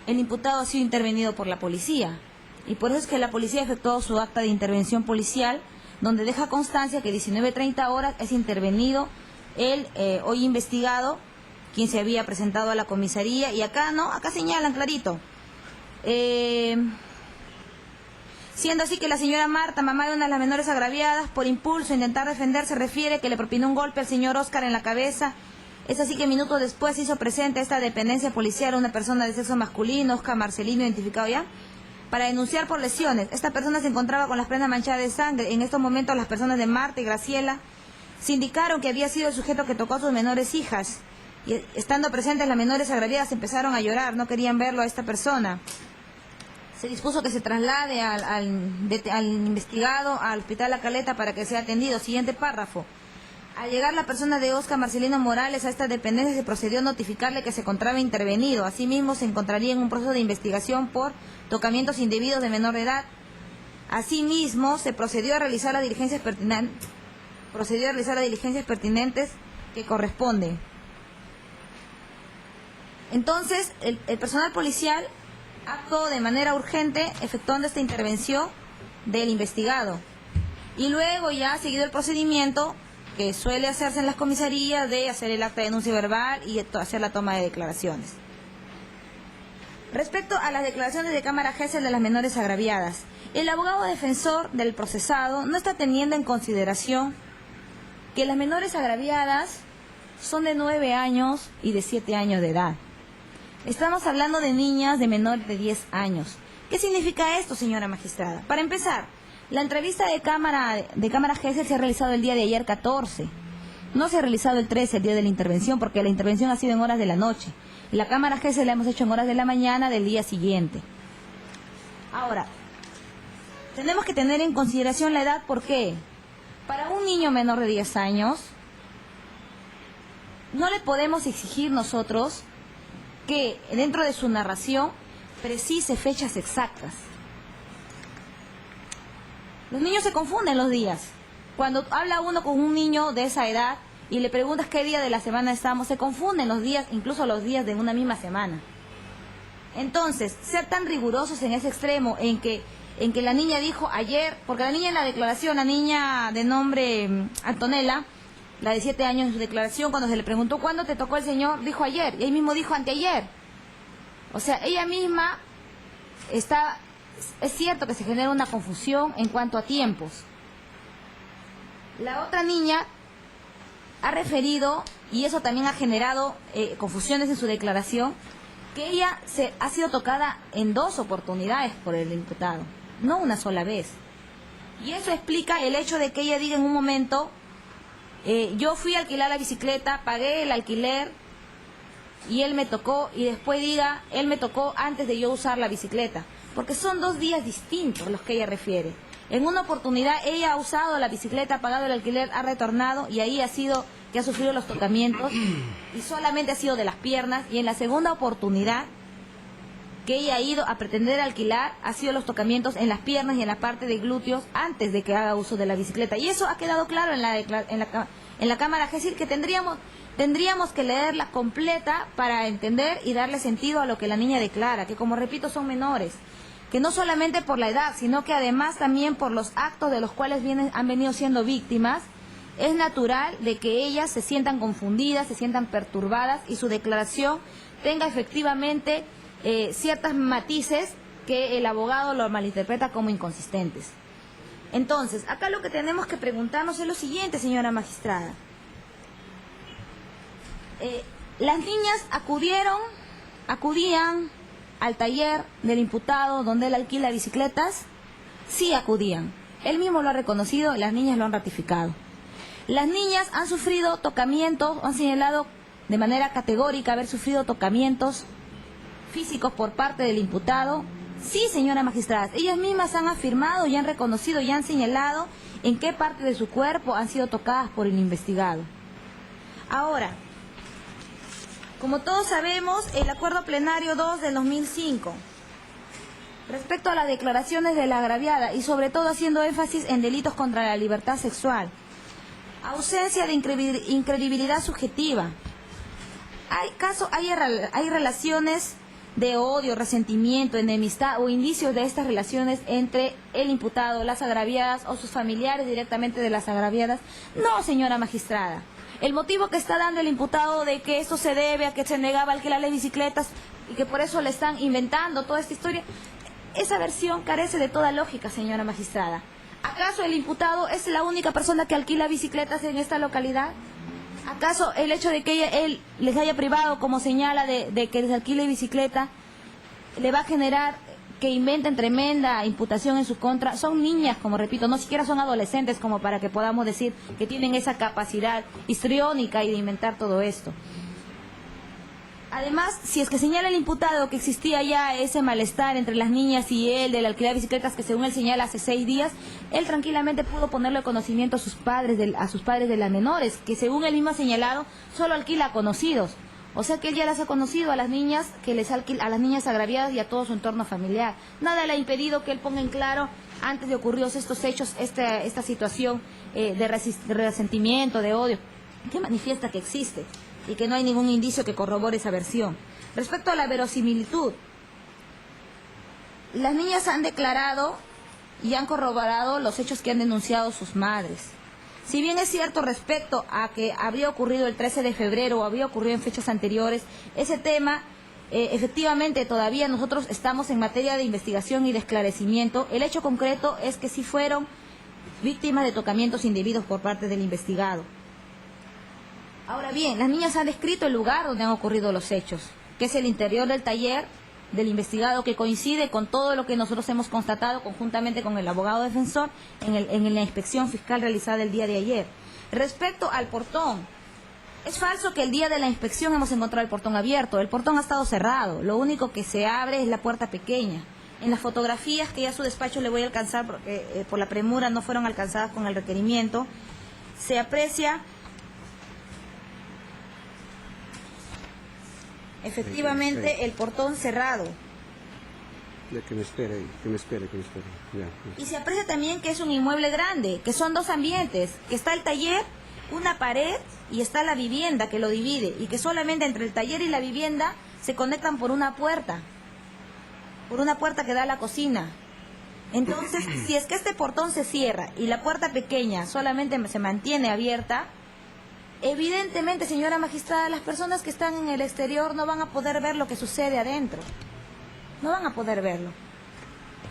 el imputado ha sido intervenido por la policía. Y por eso es que la policía ha efectuado su acta de intervención policial, donde deja constancia que 19:30 horas es intervenido el hoy investigado, quien se había presentado a la comisaría. Y acá no, acá señalan clarito. Siendo así que la señora Marta, mamá de una de las menores agraviadas, por impulso a intentar defenderse, refiere que le propinó un golpe al señor Óscar en la cabeza. Es así que minutos después se hizo presente a esta dependencia policial una persona de sexo masculino, Óscar Marcelino, identificado ya, para denunciar por lesiones. Esta persona se encontraba con las prendas manchadas de sangre. En estos momentos las personas de Marta y Graciela se indicaron que había sido el sujeto que tocó a sus menores hijas. Y estando presentes las menores agraviadas empezaron a llorar, no querían verlo a esta persona. Se dispuso que se traslade al investigado al Hospital La Caleta para que sea atendido. Siguiente párrafo. Al llegar la persona de Óscar Marcelino Morales a esta dependencia, se procedió a notificarle que se encontraba intervenido. Asimismo, se encontraría en un proceso de investigación por tocamientos indebidos de menor de edad. Asimismo, se procedió a realizar las diligencias pertinentes que corresponden. Entonces, el personal policial actuó de manera urgente efectuando esta intervención del investigado. Y luego ya ha seguido el procedimiento que suele hacerse en las comisarías de hacer el acta de denuncia verbal y hacer la toma de declaraciones. Respecto a las declaraciones de Cámara Gesell de las menores agraviadas, el abogado defensor del procesado no está teniendo en consideración que las menores agraviadas son de 9 años y de 7 años de edad. Estamos hablando de niñas de menor de 10 años. ¿Qué significa esto, señora magistrada? Para empezar, la entrevista de Cámara Gesell se ha realizado el día de ayer 14. No se ha realizado el 13, el día de la intervención, porque la intervención ha sido en horas de la noche. La Cámara Gesell la hemos hecho en horas de la mañana del día siguiente. Ahora, tenemos que tener en consideración la edad, ¿por qué? Para un niño menor de 10 años, no le podemos exigir nosotros que dentro de su narración precise fechas exactas. Los niños se confunden los días. Cuando habla uno con un niño de esa edad y le preguntas qué día de la semana estamos, se confunden los días, incluso los días de una misma semana. Entonces, ser tan rigurosos en ese extremo, en que la niña dijo ayer, porque la niña en la declaración, la niña de nombre Antonella, la de 7 años en su declaración, cuando se le preguntó cuándo te tocó el señor, dijo ayer, y ahí mismo dijo anteayer. O sea, ella misma está, es cierto que se genera una confusión en cuanto a tiempos. La otra niña ha referido, y eso también ha generado confusiones en su declaración, que ella ha sido tocada en 2 oportunidades por el imputado, no una sola vez. Y eso explica el hecho de que ella diga en un momento, yo fui a alquilar la bicicleta, pagué el alquiler y él me tocó, y después diga, él me tocó antes de yo usar la bicicleta, porque son 2 días distintos los que ella refiere. En una oportunidad ella ha usado la bicicleta, ha pagado el alquiler, ha retornado y ahí ha sido que ha sufrido los tocamientos y solamente ha sido de las piernas, y en la segunda oportunidad que ella ha ido a pretender alquilar ha sido los tocamientos en las piernas y en la parte de glúteos antes de que haga uso de la bicicleta, y eso ha quedado claro en la cámara. Es decir, que tendríamos que leerla completa para entender y darle sentido a lo que la niña declara, que como repito son menores, que no solamente por la edad, sino que además también por los actos de los cuales han venido siendo víctimas. Es natural de que ellas se sientan confundidas, se sientan perturbadas y su declaración tenga efectivamente ciertos matices que el abogado lo malinterpreta como inconsistentes. Entonces, acá lo que tenemos que preguntarnos es lo siguiente, señora magistrada. Las niñas acudían al taller del imputado donde él alquila bicicletas. Sí acudían. Él mismo lo ha reconocido, las niñas lo han ratificado. Las niñas han sufrido tocamientos, han señalado de manera categórica haber sufrido tocamientos físicos por parte del imputado. Sí, señora magistrada, ellas mismas han afirmado y han reconocido y han señalado en qué parte de su cuerpo han sido tocadas por el investigado. Ahora, como todos sabemos, el acuerdo plenario 2 del 2005, respecto a las declaraciones de la agraviada y sobre todo haciendo énfasis en delitos contra la libertad sexual, ausencia de incredibilidad subjetiva, hay relaciones de odio, resentimiento, enemistad o indicios de estas relaciones entre el imputado, las agraviadas o sus familiares directamente de las agraviadas. No, señora magistrada. El motivo que está dando el imputado de que esto se debe a que se negaba a alquilar las bicicletas y que por eso le están inventando toda esta historia, esa versión carece de toda lógica, señora magistrada. ¿Acaso el imputado es la única persona que alquila bicicletas en esta localidad? ¿Acaso el hecho de que él les haya privado, como señala, de que les alquile bicicleta, le va a generar que inventen tremenda imputación en su contra? Son niñas, como repito, no siquiera son adolescentes como para que podamos decir que tienen esa capacidad histriónica y de inventar todo esto. Además, si es que señala el imputado que existía ya ese malestar entre las niñas y él del alquiler de bicicletas, que según él señala hace 6 días, él tranquilamente pudo ponerle conocimiento a sus padres de las menores, que según él mismo ha señalado, solo alquila a conocidos. O sea que él ya las ha conocido a las niñas, a las niñas agraviadas y a todo su entorno familiar. Nada le ha impedido que él ponga en claro, antes de ocurridos estos hechos, esta situación de resentimiento, de odio, que manifiesta que existe y que no hay ningún indicio que corrobore esa versión. Respecto a la verosimilitud, las niñas han declarado y han corroborado los hechos que han denunciado sus madres. Si bien es cierto respecto a que habría ocurrido el 13 de febrero o había ocurrido en fechas anteriores, ese tema, efectivamente todavía nosotros estamos en materia de investigación y de esclarecimiento. El hecho concreto es que sí fueron víctimas de tocamientos indebidos por parte del investigado. Ahora bien, las niñas han descrito el lugar donde han ocurrido los hechos, que es el interior del taller del investigado, que coincide con todo lo que nosotros hemos constatado conjuntamente con el abogado defensor en la inspección fiscal realizada el día de ayer. Respecto al portón, es falso que el día de la inspección hemos encontrado el portón abierto. El portón ha estado cerrado, lo único que se abre es la puerta pequeña. En las fotografías que ya a su despacho le voy a alcanzar, porque por la premura no fueron alcanzadas con el requerimiento, se aprecia efectivamente el portón cerrado. Que me espere. Ya. Y se aprecia también que es un inmueble grande, que son 2 ambientes, que está el taller, una pared y está la vivienda que lo divide, y que solamente entre el taller y la vivienda se conectan por una puerta que da a la cocina. Entonces, si es que este portón se cierra y la puerta pequeña solamente se mantiene abierta, evidentemente, señora magistrada, las personas que están en el exterior no van a poder ver lo que sucede adentro. No van a poder verlo.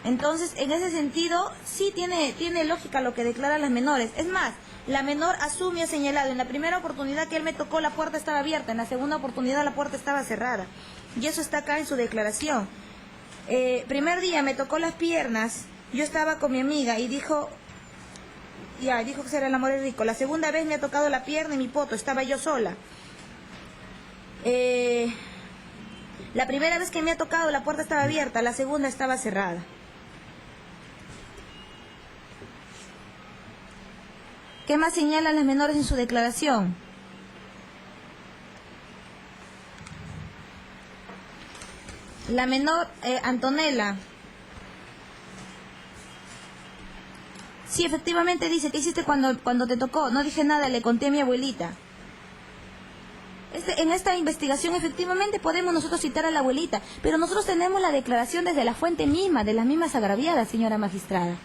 Entonces, en ese sentido, sí tiene lógica lo que declaran las menores. Es más, la menor asume y ha señalado, en la primera oportunidad que él me tocó, la puerta estaba abierta, en la segunda oportunidad la puerta estaba cerrada. Y eso está acá en su declaración. Primer día me tocó las piernas, yo estaba con mi amiga y dijo que será el amor es rico. La segunda vez me ha tocado la pierna y mi poto, estaba yo sola. La primera vez que me ha tocado la puerta estaba abierta, la segunda estaba cerrada. ¿Qué más señalan las menores en su declaración? La menor Antonella. Sí, efectivamente dice, ¿qué hiciste cuando te tocó? No dije nada, le conté a mi abuelita. En esta investigación efectivamente podemos nosotros citar a la abuelita, pero nosotros tenemos la declaración desde la fuente misma, de las mismas agraviadas, señora magistrada.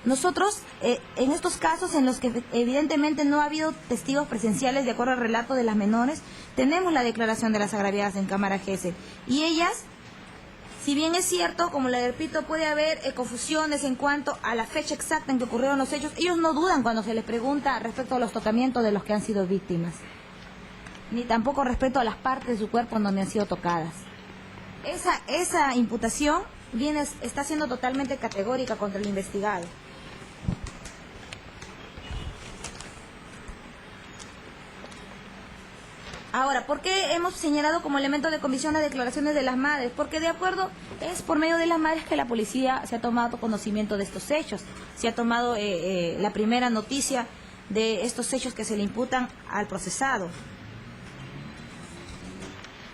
Nosotros, en estos casos en los que evidentemente no ha habido testigos presenciales de acuerdo al relato de las menores, tenemos la declaración de las agraviadas en Cámara Gesell. Y ellas, si bien es cierto, como le repito, puede haber confusiones en cuanto a la fecha exacta en que ocurrieron los hechos, ellos no dudan cuando se les pregunta respecto a los tocamientos de los que han sido víctimas, ni tampoco respecto a las partes de su cuerpo en donde han sido tocadas. Esa imputación está siendo totalmente categórica contra el investigado. Ahora, ¿por qué hemos señalado como elemento de convicción las declaraciones de las madres? Porque de acuerdo, es por medio de las madres que la policía se ha tomado conocimiento de estos hechos, se ha tomado la primera noticia de estos hechos que se le imputan al procesado.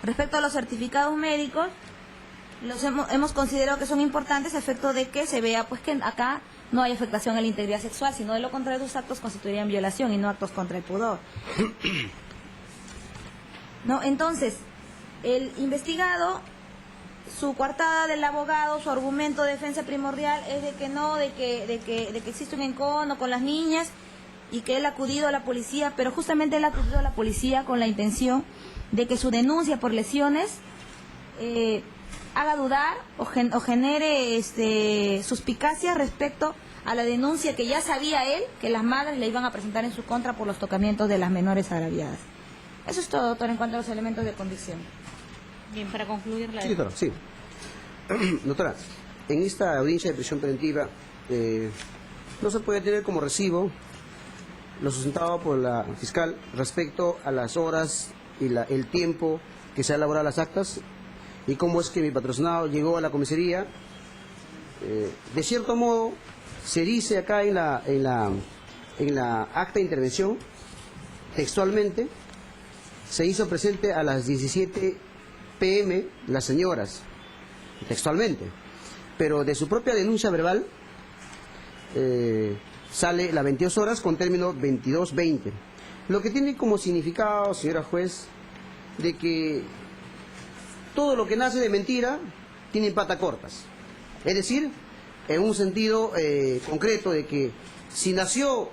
Respecto a los certificados médicos, hemos considerado que son importantes a efecto de que se vea pues que acá no hay afectación a la integridad sexual, sino de lo contrario, esos actos constituirían violación y no actos contra el pudor. ¿No? Entonces, el investigado, su coartada del abogado, su argumento de defensa primordial es de que no, de que existe un encono con las niñas y que él ha acudido a la policía, pero justamente él ha acudido a la policía con la intención de que su denuncia por lesiones haga dudar o genere suspicacia respecto a la denuncia que ya sabía él que las madres le iban a presentar en su contra por los tocamientos de las menores agraviadas. Eso es todo, doctor, en cuanto a los elementos de convicción. Bien, para concluir la... Sí, doctora, sí. Doctora, en esta audiencia de prisión preventiva no se puede tener como recibo lo sustentado por la fiscal respecto a las horas y el tiempo que se ha elaborado las actas y cómo es que mi patrocinado llegó a la comisaría. De cierto modo, se dice acá en la acta de intervención, textualmente, se hizo presente a las 17 p.m. las señoras, textualmente, pero de su propia denuncia verbal sale las 22 horas con término 22:20, lo que tiene como significado, señora juez, de que todo lo que nace de mentira tiene patas cortas, es decir, en un sentido concreto de que si nació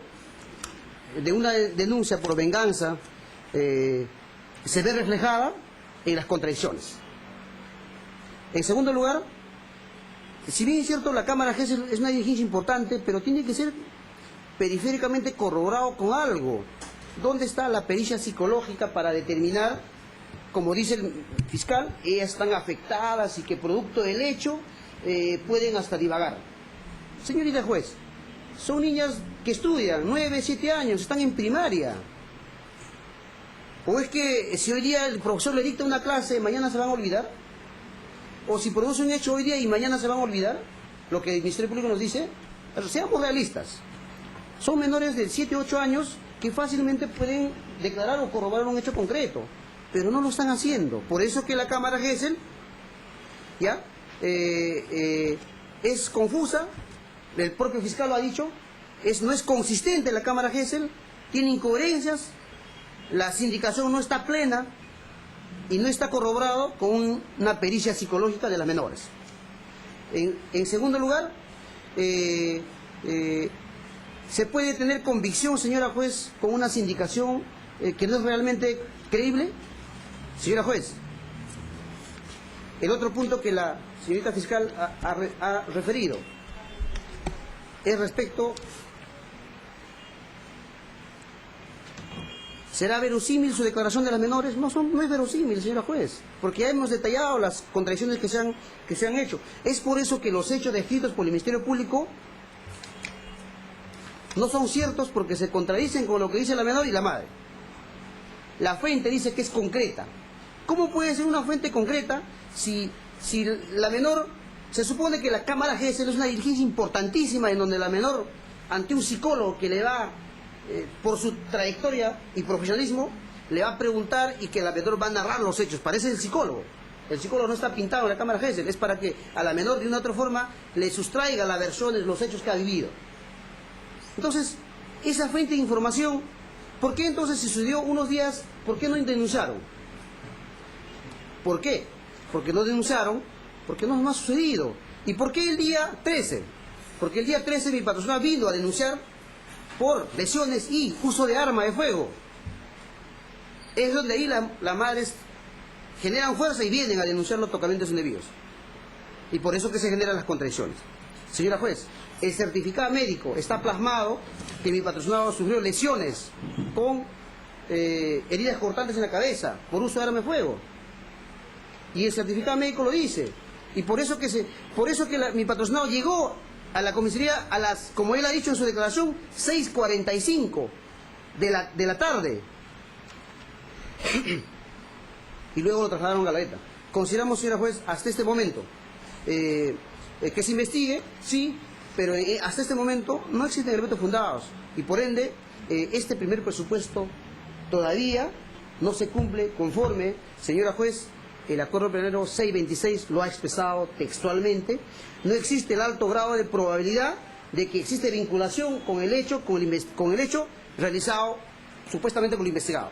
de una denuncia por venganza, se ve reflejada en las contradicciones. En segundo lugar, si bien es cierto la Cámara Gesell es una diligencia importante, pero tiene que ser periféricamente corroborado con algo. ¿Dónde está la pericia psicológica para determinar, como dice el fiscal, ellas están afectadas y que producto del hecho pueden hasta divagar? Señorita juez, son niñas que estudian, 9, 7 años, están en primaria. ¿O es que si hoy día el profesor le dicta una clase, mañana se van a olvidar? ¿O si produce un hecho hoy día y mañana se van a olvidar? Lo que el Ministerio Público nos dice. Pero seamos realistas. Son menores de 7, 8 años que fácilmente pueden declarar o corroborar un hecho concreto, pero no lo están haciendo. Por eso que la Cámara Gesell ¿ya? Es confusa, el propio fiscal lo ha dicho, no es consistente la Cámara Gesell, tiene incoherencias, la sindicación no está plena y no está corroborado con una pericia psicológica de las menores. En segundo lugar, se puede tener convicción, señora juez, con una sindicación que no es realmente creíble? Señora juez, el otro punto que la señorita fiscal ha referido es respecto... ¿Será verosímil su declaración de las menores? No es verosímil, señora juez, porque ya hemos detallado las contradicciones que se han hecho. Es por eso que los hechos descritos por el Ministerio Público no son ciertos, porque se contradicen con lo que dice la menor y la madre. La fuente dice que es concreta. ¿Cómo puede ser una fuente concreta si la menor, se supone que la Cámara Gesell es una diligencia importantísima en donde la menor, ante un psicólogo que le va... por su trayectoria y profesionalismo, le va a preguntar y que la menor va a narrar los hechos? Parece el psicólogo. El psicólogo no está pintado en la Cámara Gesell, es para que a la menor de una u otra forma le sustraiga las versiones, los hechos que ha vivido. Entonces, esa fuente de información, ¿por qué entonces se sucedió unos días? ¿Por qué no denunciaron? ¿Por qué? Porque no denunciaron, porque no ha sucedido. ¿Y por qué el día 13? Porque el día 13 mi patrocinador vino a denunciar por lesiones y uso de arma de fuego. Es donde ahí las madres generan fuerza y vienen a denunciar los tocamientos indebidos. Y por eso que se generan las contradicciones. Señora juez, el certificado médico está plasmado que mi patrocinado sufrió lesiones con heridas cortantes en la cabeza por uso de arma de fuego. Y el certificado médico lo dice. Y por eso que mi patrocinado llegó a la comisaría a las, como él ha dicho en su declaración, 6:45 de la tarde. Y luego lo trasladaron a Galareta. Consideramos, señora juez, hasta este momento que se investigue, sí, pero hasta este momento no existen elementos fundados. Y por ende, este primer presupuesto todavía no se cumple conforme, señora juez, el acuerdo plenario 626 lo ha expresado textualmente. No existe el alto grado de probabilidad de que existe vinculación con el hecho, con el hecho realizado supuestamente por el investigado,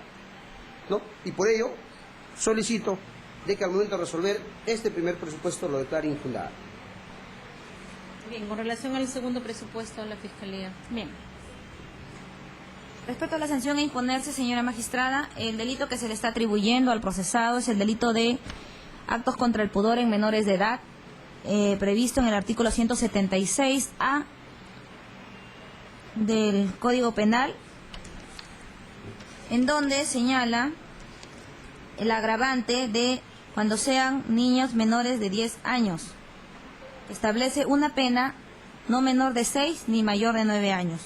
¿no? Y por ello solicito de que al momento de resolver este primer presupuesto lo declare infundado. Bien, con relación al segundo presupuesto de la Fiscalía. Bien. Respecto a la sanción a imponerse, señora magistrada, el delito que se le está atribuyendo al procesado es el delito de actos contra el pudor en menores de edad, previsto en el artículo 176A del Código Penal, en donde señala el agravante de cuando sean niños menores de 10 años. Establece una pena no menor de 6 ni mayor de 9 años.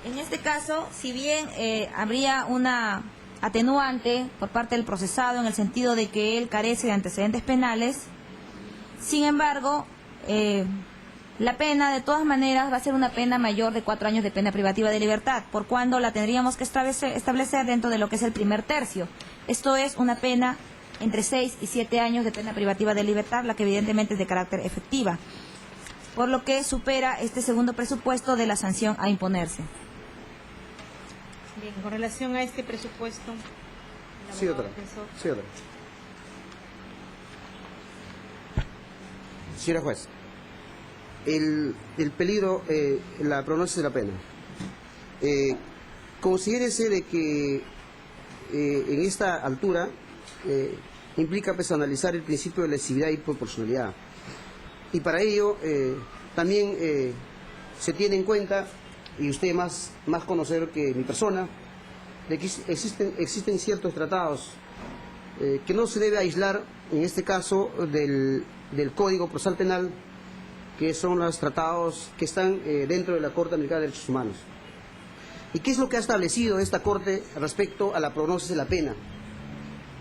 En este caso, si bien habría una atenuante por parte del procesado en el sentido de que él carece de antecedentes penales, sin embargo, la pena de todas maneras va a ser una pena mayor de 4 años de pena privativa de libertad, por cuando la tendríamos que establecer dentro de lo que es el primer tercio. Esto es una pena entre 6 y 7 años de pena privativa de libertad, la que evidentemente es de carácter efectiva, por lo que supera este segundo presupuesto de la sanción a imponerse. Bien, con relación a este presupuesto... Sí, otra. Señora juez, el peligro, la pronóstico de la pena. Considérese de que en esta altura implica personalizar el principio de lesividad y proporcionalidad. Y para ello también se tiene en cuenta, y usted más conocedor que mi persona, de que existen ciertos tratados que no se debe aislar, en este caso, del Código Procesal Penal, que son los tratados que están dentro de la Corte Americana de Derechos Humanos. ¿Y qué es lo que ha establecido esta Corte respecto a la prognosis de la pena?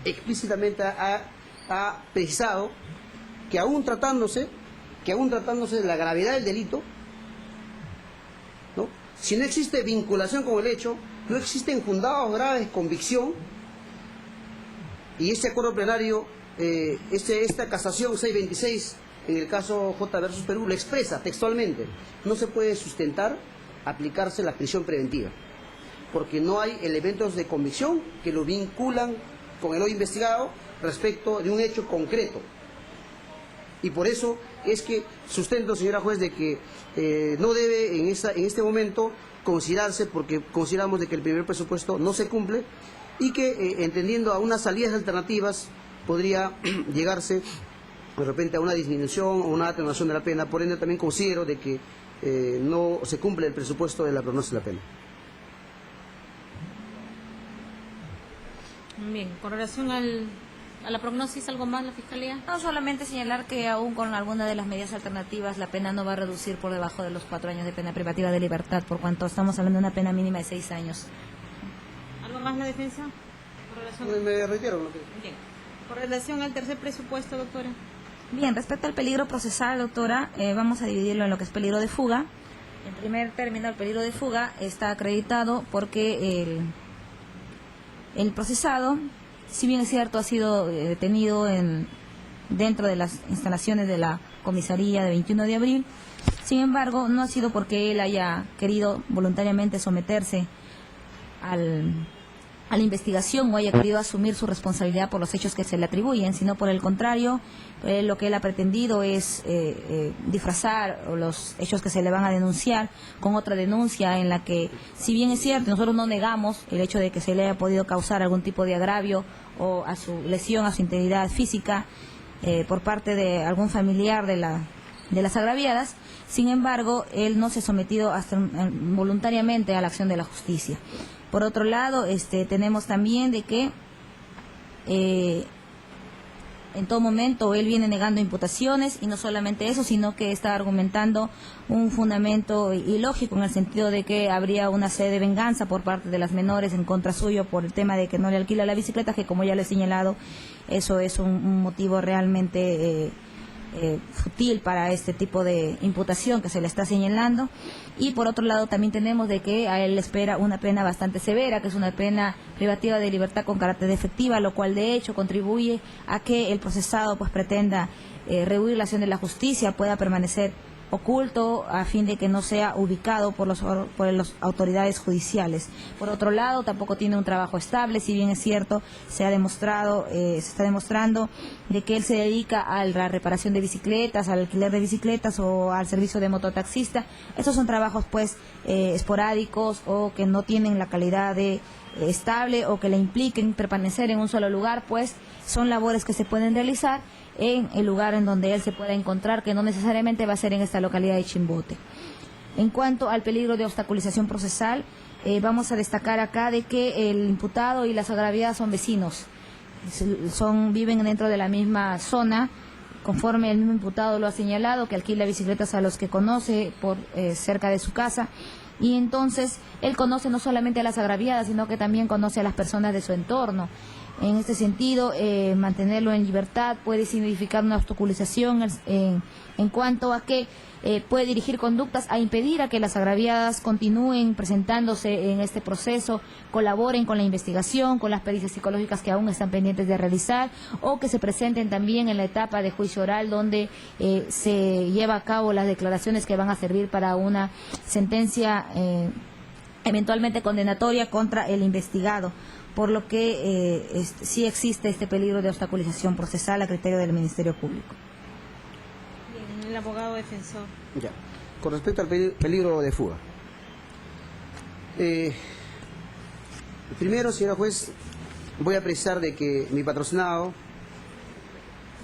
Explícitamente ha precisado que aún tratándose de la gravedad del delito, ¿no? Si no existe vinculación con el hecho, no existen fundados graves de convicción, y este acuerdo plenario, esta casación 626, en el caso J versus Perú, lo expresa textualmente: no se puede sustentar aplicarse la prisión preventiva, porque no hay elementos de convicción que lo vinculan con el hoy investigado respecto de un hecho concreto. Y por eso es que sustento, señora juez, de que no debe en este momento considerarse porque consideramos de que el primer presupuesto no se cumple y que entendiendo a unas salidas alternativas podría llegarse de repente a una disminución o una atenuación de la pena. Por ende también considero de que no se cumple el presupuesto de la prognosis de la pena. Bien, con relación a la prognosis, ¿algo más la Fiscalía? No, solamente señalar que aún con alguna de las medidas alternativas la pena no va a reducir por debajo de los 4 años de pena privativa de libertad, por cuanto estamos hablando de una pena mínima de 6 años. ¿Algo más la defensa? Con relación... Me reitero lo que... Bien. Con relación al tercer presupuesto, doctora. Bien, respecto al peligro procesal, doctora, vamos a dividirlo en lo que es peligro de fuga. En primer término, el peligro de fuga está acreditado porque el procesado, si bien es cierto, ha sido detenido dentro de las instalaciones de la comisaría de 21 de abril, sin embargo, no ha sido porque él haya querido voluntariamente someterse a la investigación o haya querido asumir su responsabilidad por los hechos que se le atribuyen, sino por el contrario, lo que él ha pretendido es disfrazar los hechos que se le van a denunciar con otra denuncia en la que, si bien es cierto, nosotros no negamos el hecho de que se le haya podido causar algún tipo de agravio o a su lesión, a su integridad física por parte de algún familiar de las agraviadas, sin embargo, él no se ha sometido voluntariamente a la acción de la justicia. Por otro lado, tenemos también de que en todo momento él viene negando imputaciones y no solamente eso, sino que está argumentando un fundamento ilógico en el sentido de que habría una sed de venganza por parte de las menores en contra suyo por el tema de que no le alquila la bicicleta, que como ya le he señalado, eso es un motivo realmente fútil para este tipo de imputación que se le está señalando. Y por otro lado también tenemos de que a él le espera una pena bastante severa, que es una pena privativa de libertad con carácter efectiva, lo cual de hecho contribuye a que el procesado pues pretenda rehuir la acción de la justicia, pueda permanecer oculto a fin de que no sea ubicado por las autoridades judiciales. Por otro lado, tampoco tiene un trabajo estable, si bien es cierto, se está demostrando de que él se dedica a la reparación de bicicletas, al alquiler de bicicletas o al servicio de mototaxista. Estos son trabajos pues esporádicos o que no tienen la calidad de estable o que le impliquen permanecer en un solo lugar, pues son labores que se pueden realizar en el lugar en donde él se pueda encontrar, que no necesariamente va a ser en esta localidad de Chimbote. En cuanto al peligro de obstaculización procesal, vamos a destacar acá de que el imputado y las agraviadas son vecinos, viven dentro de la misma zona, conforme el mismo imputado lo ha señalado, que alquila bicicletas a los que conoce por cerca de su casa, y entonces él conoce no solamente a las agraviadas, sino que también conoce a las personas de su entorno. En este sentido, mantenerlo en libertad puede significar una obstaculización en cuanto a que puede dirigir conductas a impedir a que las agraviadas continúen presentándose en este proceso, colaboren con la investigación, con las pericias psicológicas que aún están pendientes de realizar, o que se presenten también en la etapa de juicio oral donde se lleva a cabo las declaraciones que van a servir para una sentencia eventualmente condenatoria contra el investigado, por lo que sí existe este peligro de obstaculización procesal a criterio del Ministerio Público. Bien, el abogado defensor. Ya. Con respecto al peligro de fuga. Primero, señora juez, voy a precisar de que mi patrocinado,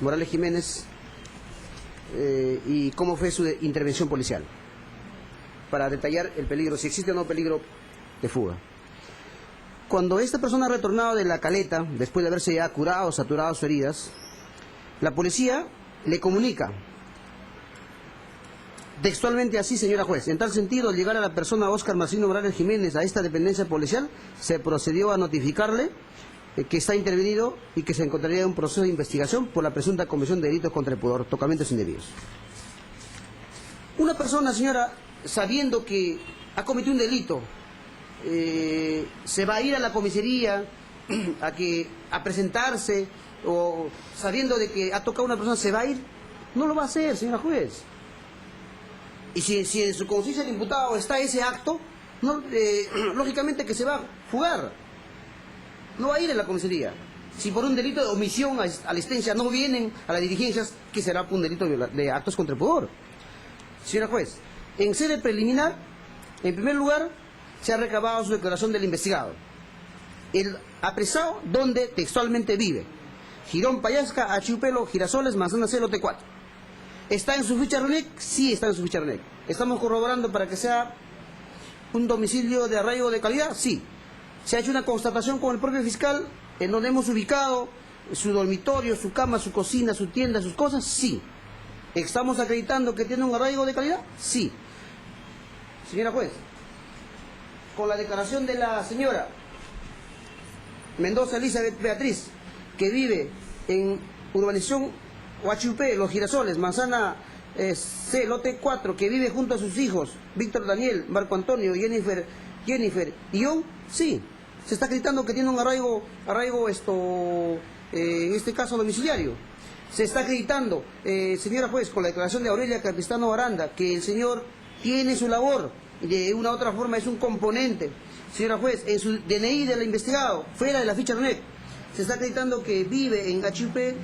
Morales Jiménez, y cómo fue su intervención policial, para detallar el peligro, si existe o no peligro de fuga. Cuando esta persona ha retornado de la caleta, después de haberse ya curado o saturado sus heridas, la policía le comunica, textualmente así, señora juez: en tal sentido, al llegar a la persona Óscar Marcelino Morales Jiménez a esta dependencia policial, se procedió a notificarle que está intervenido y que se encontraría en un proceso de investigación por la presunta comisión de delitos contra el pudor, tocamientos indebidos. Una persona, señora, sabiendo que ha cometido un delito, se va a ir a la comisaría a presentarse, o sabiendo de que ha tocado a una persona, se va a ir, no lo va a hacer, señora juez. Y si en su conciencia del imputado está ese acto, no, lógicamente que se va a fugar, no va a ir a la comisaría. Si por un delito de omisión a la instancia no vienen a las diligencias, ¿qué será por un delito de actos contra el pudor? Señora juez, en sede preliminar, en primer lugar, se ha recabado su declaración del investigado. El apresado, donde textualmente vive. Girón Payasca, Achupelo, Girasoles, Manzana C, lote 4. ¿Está en su ficha RENEC? Sí, está en su ficha RENEC. ¿Estamos corroborando para que sea un domicilio de arraigo de calidad? Sí. ¿Se ha hecho una constatación con el propio fiscal en donde hemos ubicado su dormitorio, su cama, su cocina, su tienda, sus cosas? Sí. ¿Estamos acreditando que tiene un arraigo de calidad? Sí. Señora juez, con la declaración de la señora Mendoza Elizabeth Beatriz, que vive en urbanización Huachupé, Los Girasoles, Manzana C, lote 4, que vive junto a sus hijos, Víctor Daniel, Marco Antonio, Jennifer y John, sí, se está acreditando que tiene un arraigo en este caso domiciliario. Se está acreditando, señora juez, con la declaración de Aurelia Capistano Aranda, que el señor tiene su labor, de una u otra forma es un componente. Señora juez, en su DNI del investigado, fuera de la ficha RENEC, se está acreditando que vive en Achupé,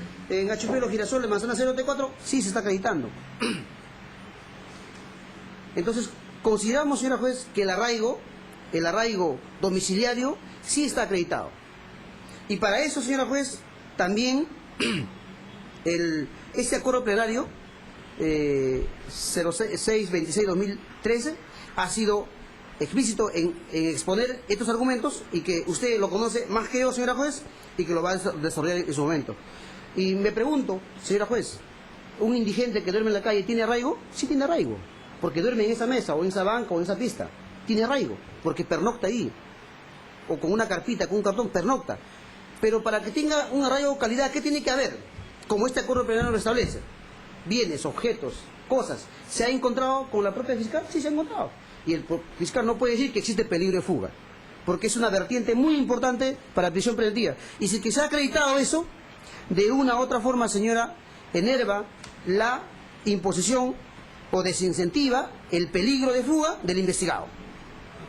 Los Girasoles, Manzana 0T4, sí se está acreditando. Entonces, consideramos, señora juez, que el arraigo domiciliario sí está acreditado. Y para eso, señora juez, también este acuerdo plenario 0626-2013 ha sido explícito en exponer estos argumentos, y que usted lo conoce más que yo, señora juez, y que lo va a desarrollar en su momento. Y me pregunto, señora juez, ¿un indigente que duerme en la calle tiene arraigo? Sí tiene arraigo, porque duerme en esa mesa, o en esa banca, o en esa pista. Tiene arraigo, porque pernocta ahí, o con una carpita, con un cartón, pernocta. Pero para que tenga un arraigo de calidad, ¿qué tiene que haber? Como este acuerdo plenario lo establece. Bienes, objetos, cosas. ¿Se ha encontrado con la propia fiscal? Sí, se ha encontrado. Y el fiscal no puede decir que existe peligro de fuga, porque es una vertiente muy importante para prisión preventiva. Y si que se ha acreditado eso, de una u otra forma, señora, enerva la imposición o desincentiva el peligro de fuga del investigado.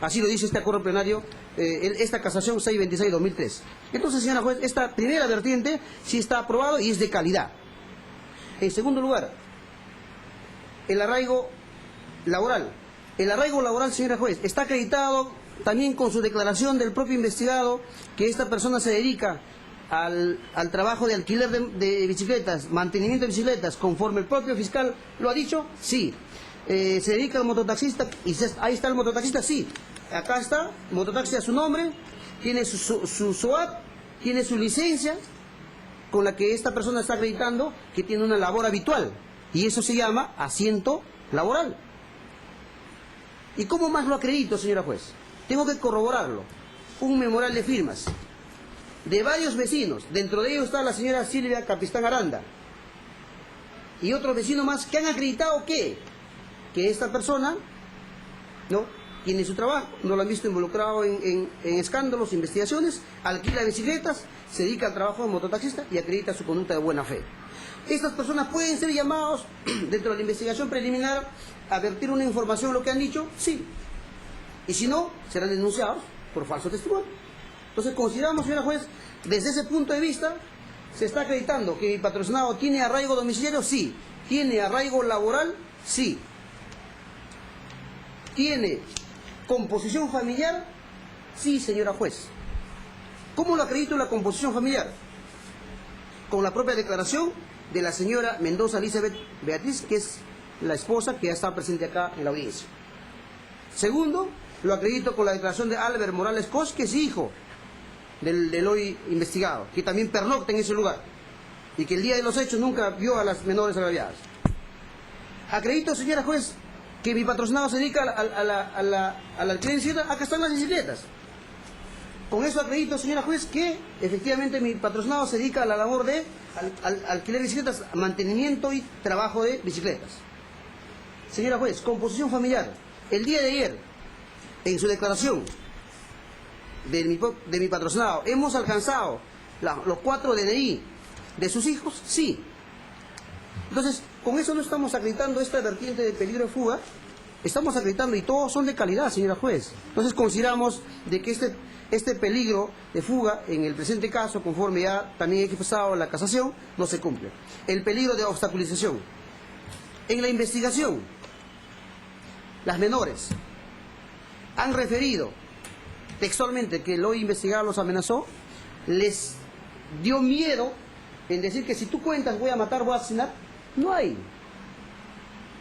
Así lo dice este acuerdo plenario, esta casación 626-2003. Entonces, señora juez, esta primera vertiente sí está aprobado y es de calidad. En segundo lugar, el arraigo laboral. El arraigo laboral, señora juez, está acreditado también con su declaración del propio investigado, que esta persona se dedica al trabajo de alquiler de bicicletas, mantenimiento de bicicletas, conforme el propio fiscal lo ha dicho, sí. Se dedica al mototaxista, y ahí está el mototaxista, sí. Acá está, mototaxi a su nombre, tiene su SOAT, tiene su licencia, con la que esta persona está acreditando que tiene una labor habitual, y eso se llama asiento laboral. ¿Y cómo más lo acredito, señora juez? Tengo que corroborarlo. Un memorial de firmas de varios vecinos, dentro de ellos está la señora Silvia Capistán Aranda, y otros vecinos más que han acreditado que esta persona no tiene su trabajo, no lo han visto involucrado en escándalos, investigaciones, alquila bicicletas, se dedica al trabajo de mototaxista y acredita su conducta de buena fe. Estas personas pueden ser llamados dentro de la investigación preliminar a vertir una información de lo que han dicho, sí. Y si no, serán denunciados por falso testimonio. Entonces consideramos, señora juez, desde ese punto de vista, se está acreditando que mi patrocinado tiene arraigo domiciliario, sí. Tiene arraigo laboral, sí. Tiene composición familiar, sí, señora juez. ¿Cómo lo acredito la composición familiar? Con la propia declaración de la señora Mendoza Elizabeth Beatriz, que es la esposa que ya está presente acá en la audiencia. Segundo, lo acredito con la declaración de Albert Morales Cos, que es hijo del hoy investigado, que también pernocta en ese lugar, y que el día de los hechos nunca vio a las menores agraviadas. Acredito, señora juez, que mi patrocinado se dedica al alquiler de bicicletas. Acá están las bicicletas. Con eso acredito, señora juez, que efectivamente mi patrocinado se dedica a la labor de alquiler de bicicletas, mantenimiento y trabajo de bicicletas. Señora juez, composición familiar. El día de ayer, en su declaración de mi patrocinado, ¿hemos alcanzado los 4 DNI de sus hijos? Sí. Entonces, con eso no estamos acreditando esta vertiente de peligro de fuga, estamos acreditando, y todos son de calidad, señora juez. Entonces consideramos de que este peligro de fuga, en el presente caso, conforme ya también he expresado la casación, no se cumple. El peligro de obstaculización. En la investigación, las menores, han referido textualmente que el hoy investigado los amenazó, les dio miedo en decir que si tú cuentas voy a matar, voy a asesinar, no hay.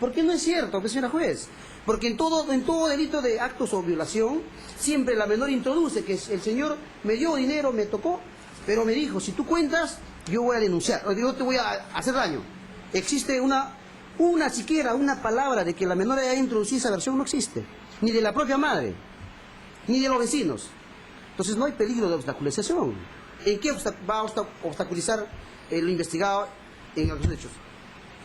¿Por qué no es cierto, pues, señora juez? Porque en todo delito de actos o violación, siempre la menor introduce que el señor me dio dinero, me tocó, pero me dijo, si tú cuentas, yo voy a denunciar, o yo te voy a hacer daño. Existe una siquiera una palabra de que la menor haya introducido esa versión, no existe. Ni de la propia madre, ni de los vecinos. Entonces no hay peligro de obstaculización. ¿En qué va a obstaculizar lo investigado en los hechos?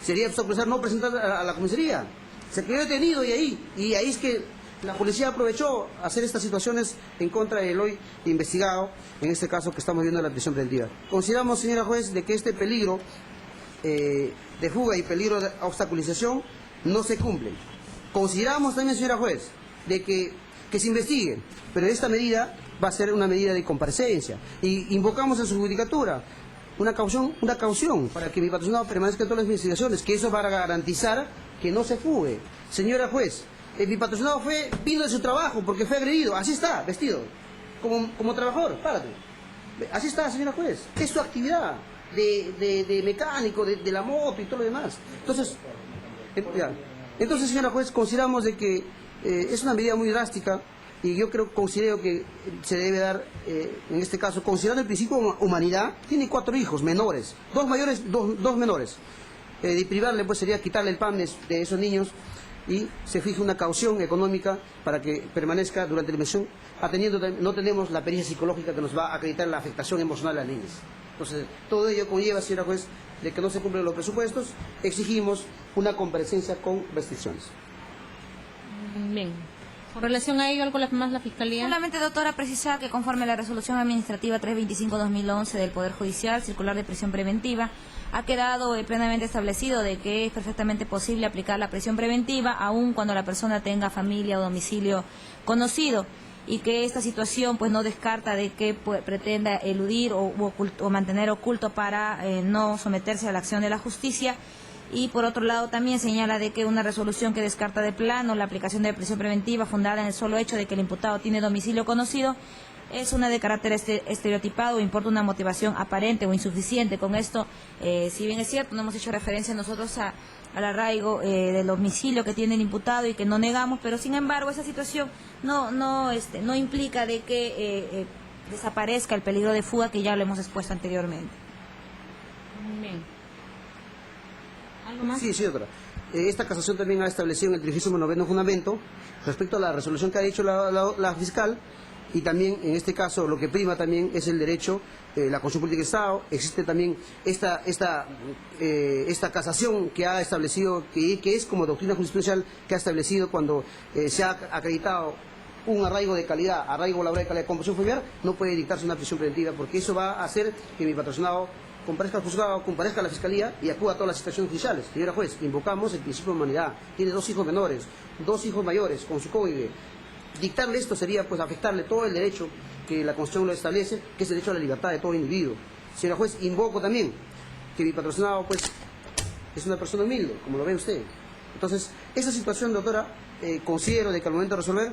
Sería obstaculizar no presentar a la comisaría. Se quedó detenido y ahí es que la policía aprovechó hacer estas situaciones en contra del hoy investigado, en este caso que estamos viendo la prisión preventiva. Consideramos, señora juez, de que este peligro de fuga y peligro de obstaculización no se cumplen. Consideramos también, señora juez, de que se investigue, pero esta medida va a ser una medida de comparecencia y invocamos a su judicatura una caución para que mi patrocinado permanezca en todas las investigaciones, que eso va a garantizar que no se fugue. Señora juez, mi patrocinado vino de su trabajo porque fue agredido, así está, vestido, como trabajador, párate. Así está, señora juez, es su actividad de mecánico, de la moto y todo lo demás. Entonces, señora juez, consideramos de que es una medida muy drástica y yo considero que se debe dar, en este caso, considerando el principio de humanidad, tiene 4 hijos menores, 2 mayores, 2 menores. De privarle, pues sería quitarle el pan de esos niños y se fije una caución económica para que permanezca durante la inversión, no tenemos la pericia psicológica que nos va a acreditar la afectación emocional de las niñas. Entonces, todo ello conlleva, señora juez, de que no se cumplen los presupuestos, exigimos una comparecencia con restricciones. Bien. Con relación a ello, ¿algo más la Fiscalía? Solamente, doctora, precisar que conforme a la resolución administrativa 325-2011 del Poder Judicial, circular de prisión preventiva, ha quedado plenamente establecido de que es perfectamente posible aplicar la prisión preventiva aun cuando la persona tenga familia o domicilio conocido, y que esta situación pues no descarta de que pretenda eludir o mantener oculto para no someterse a la acción de la justicia. Y por otro lado también señala de que una resolución que descarta de plano la aplicación de prisión preventiva fundada en el solo hecho de que el imputado tiene domicilio conocido es una de carácter estereotipado o importa una motivación aparente o insuficiente. Con esto, si bien es cierto, no hemos hecho referencia nosotros al arraigo del domicilio que tiene el imputado y que no negamos, pero sin embargo esa situación no implica de que desaparezca el peligro de fuga que ya lo hemos expuesto anteriormente. Bien. ¿Algo más? Sí, doctora. Esta casación también ha establecido en el 39º fundamento respecto a la resolución que ha dicho la fiscal, y también en este caso lo que prima también es el derecho, la Constitución Política del Estado. Existe también esta casación que ha establecido, que es como doctrina jurisprudencial, que ha establecido cuando se ha acreditado un arraigo de calidad, arraigo laboral de calidad de composición familiar, no puede dictarse una prisión preventiva, porque eso va a hacer que mi patrocinado comparezca al juzgado, comparezca a la fiscalía y acuda a todas las situaciones judiciales. Señora juez, invocamos el principio de humanidad. Tiene 2 hijos menores, 2 hijos mayores con su cónyuge. Dictarle esto sería pues afectarle todo el derecho que la Constitución lo establece, que es el derecho a la libertad de todo individuo. Señora juez, invoco también que mi patrocinado pues es una persona humilde, como lo ve usted. Entonces, esa situación, doctora, considero de que al momento de resolver,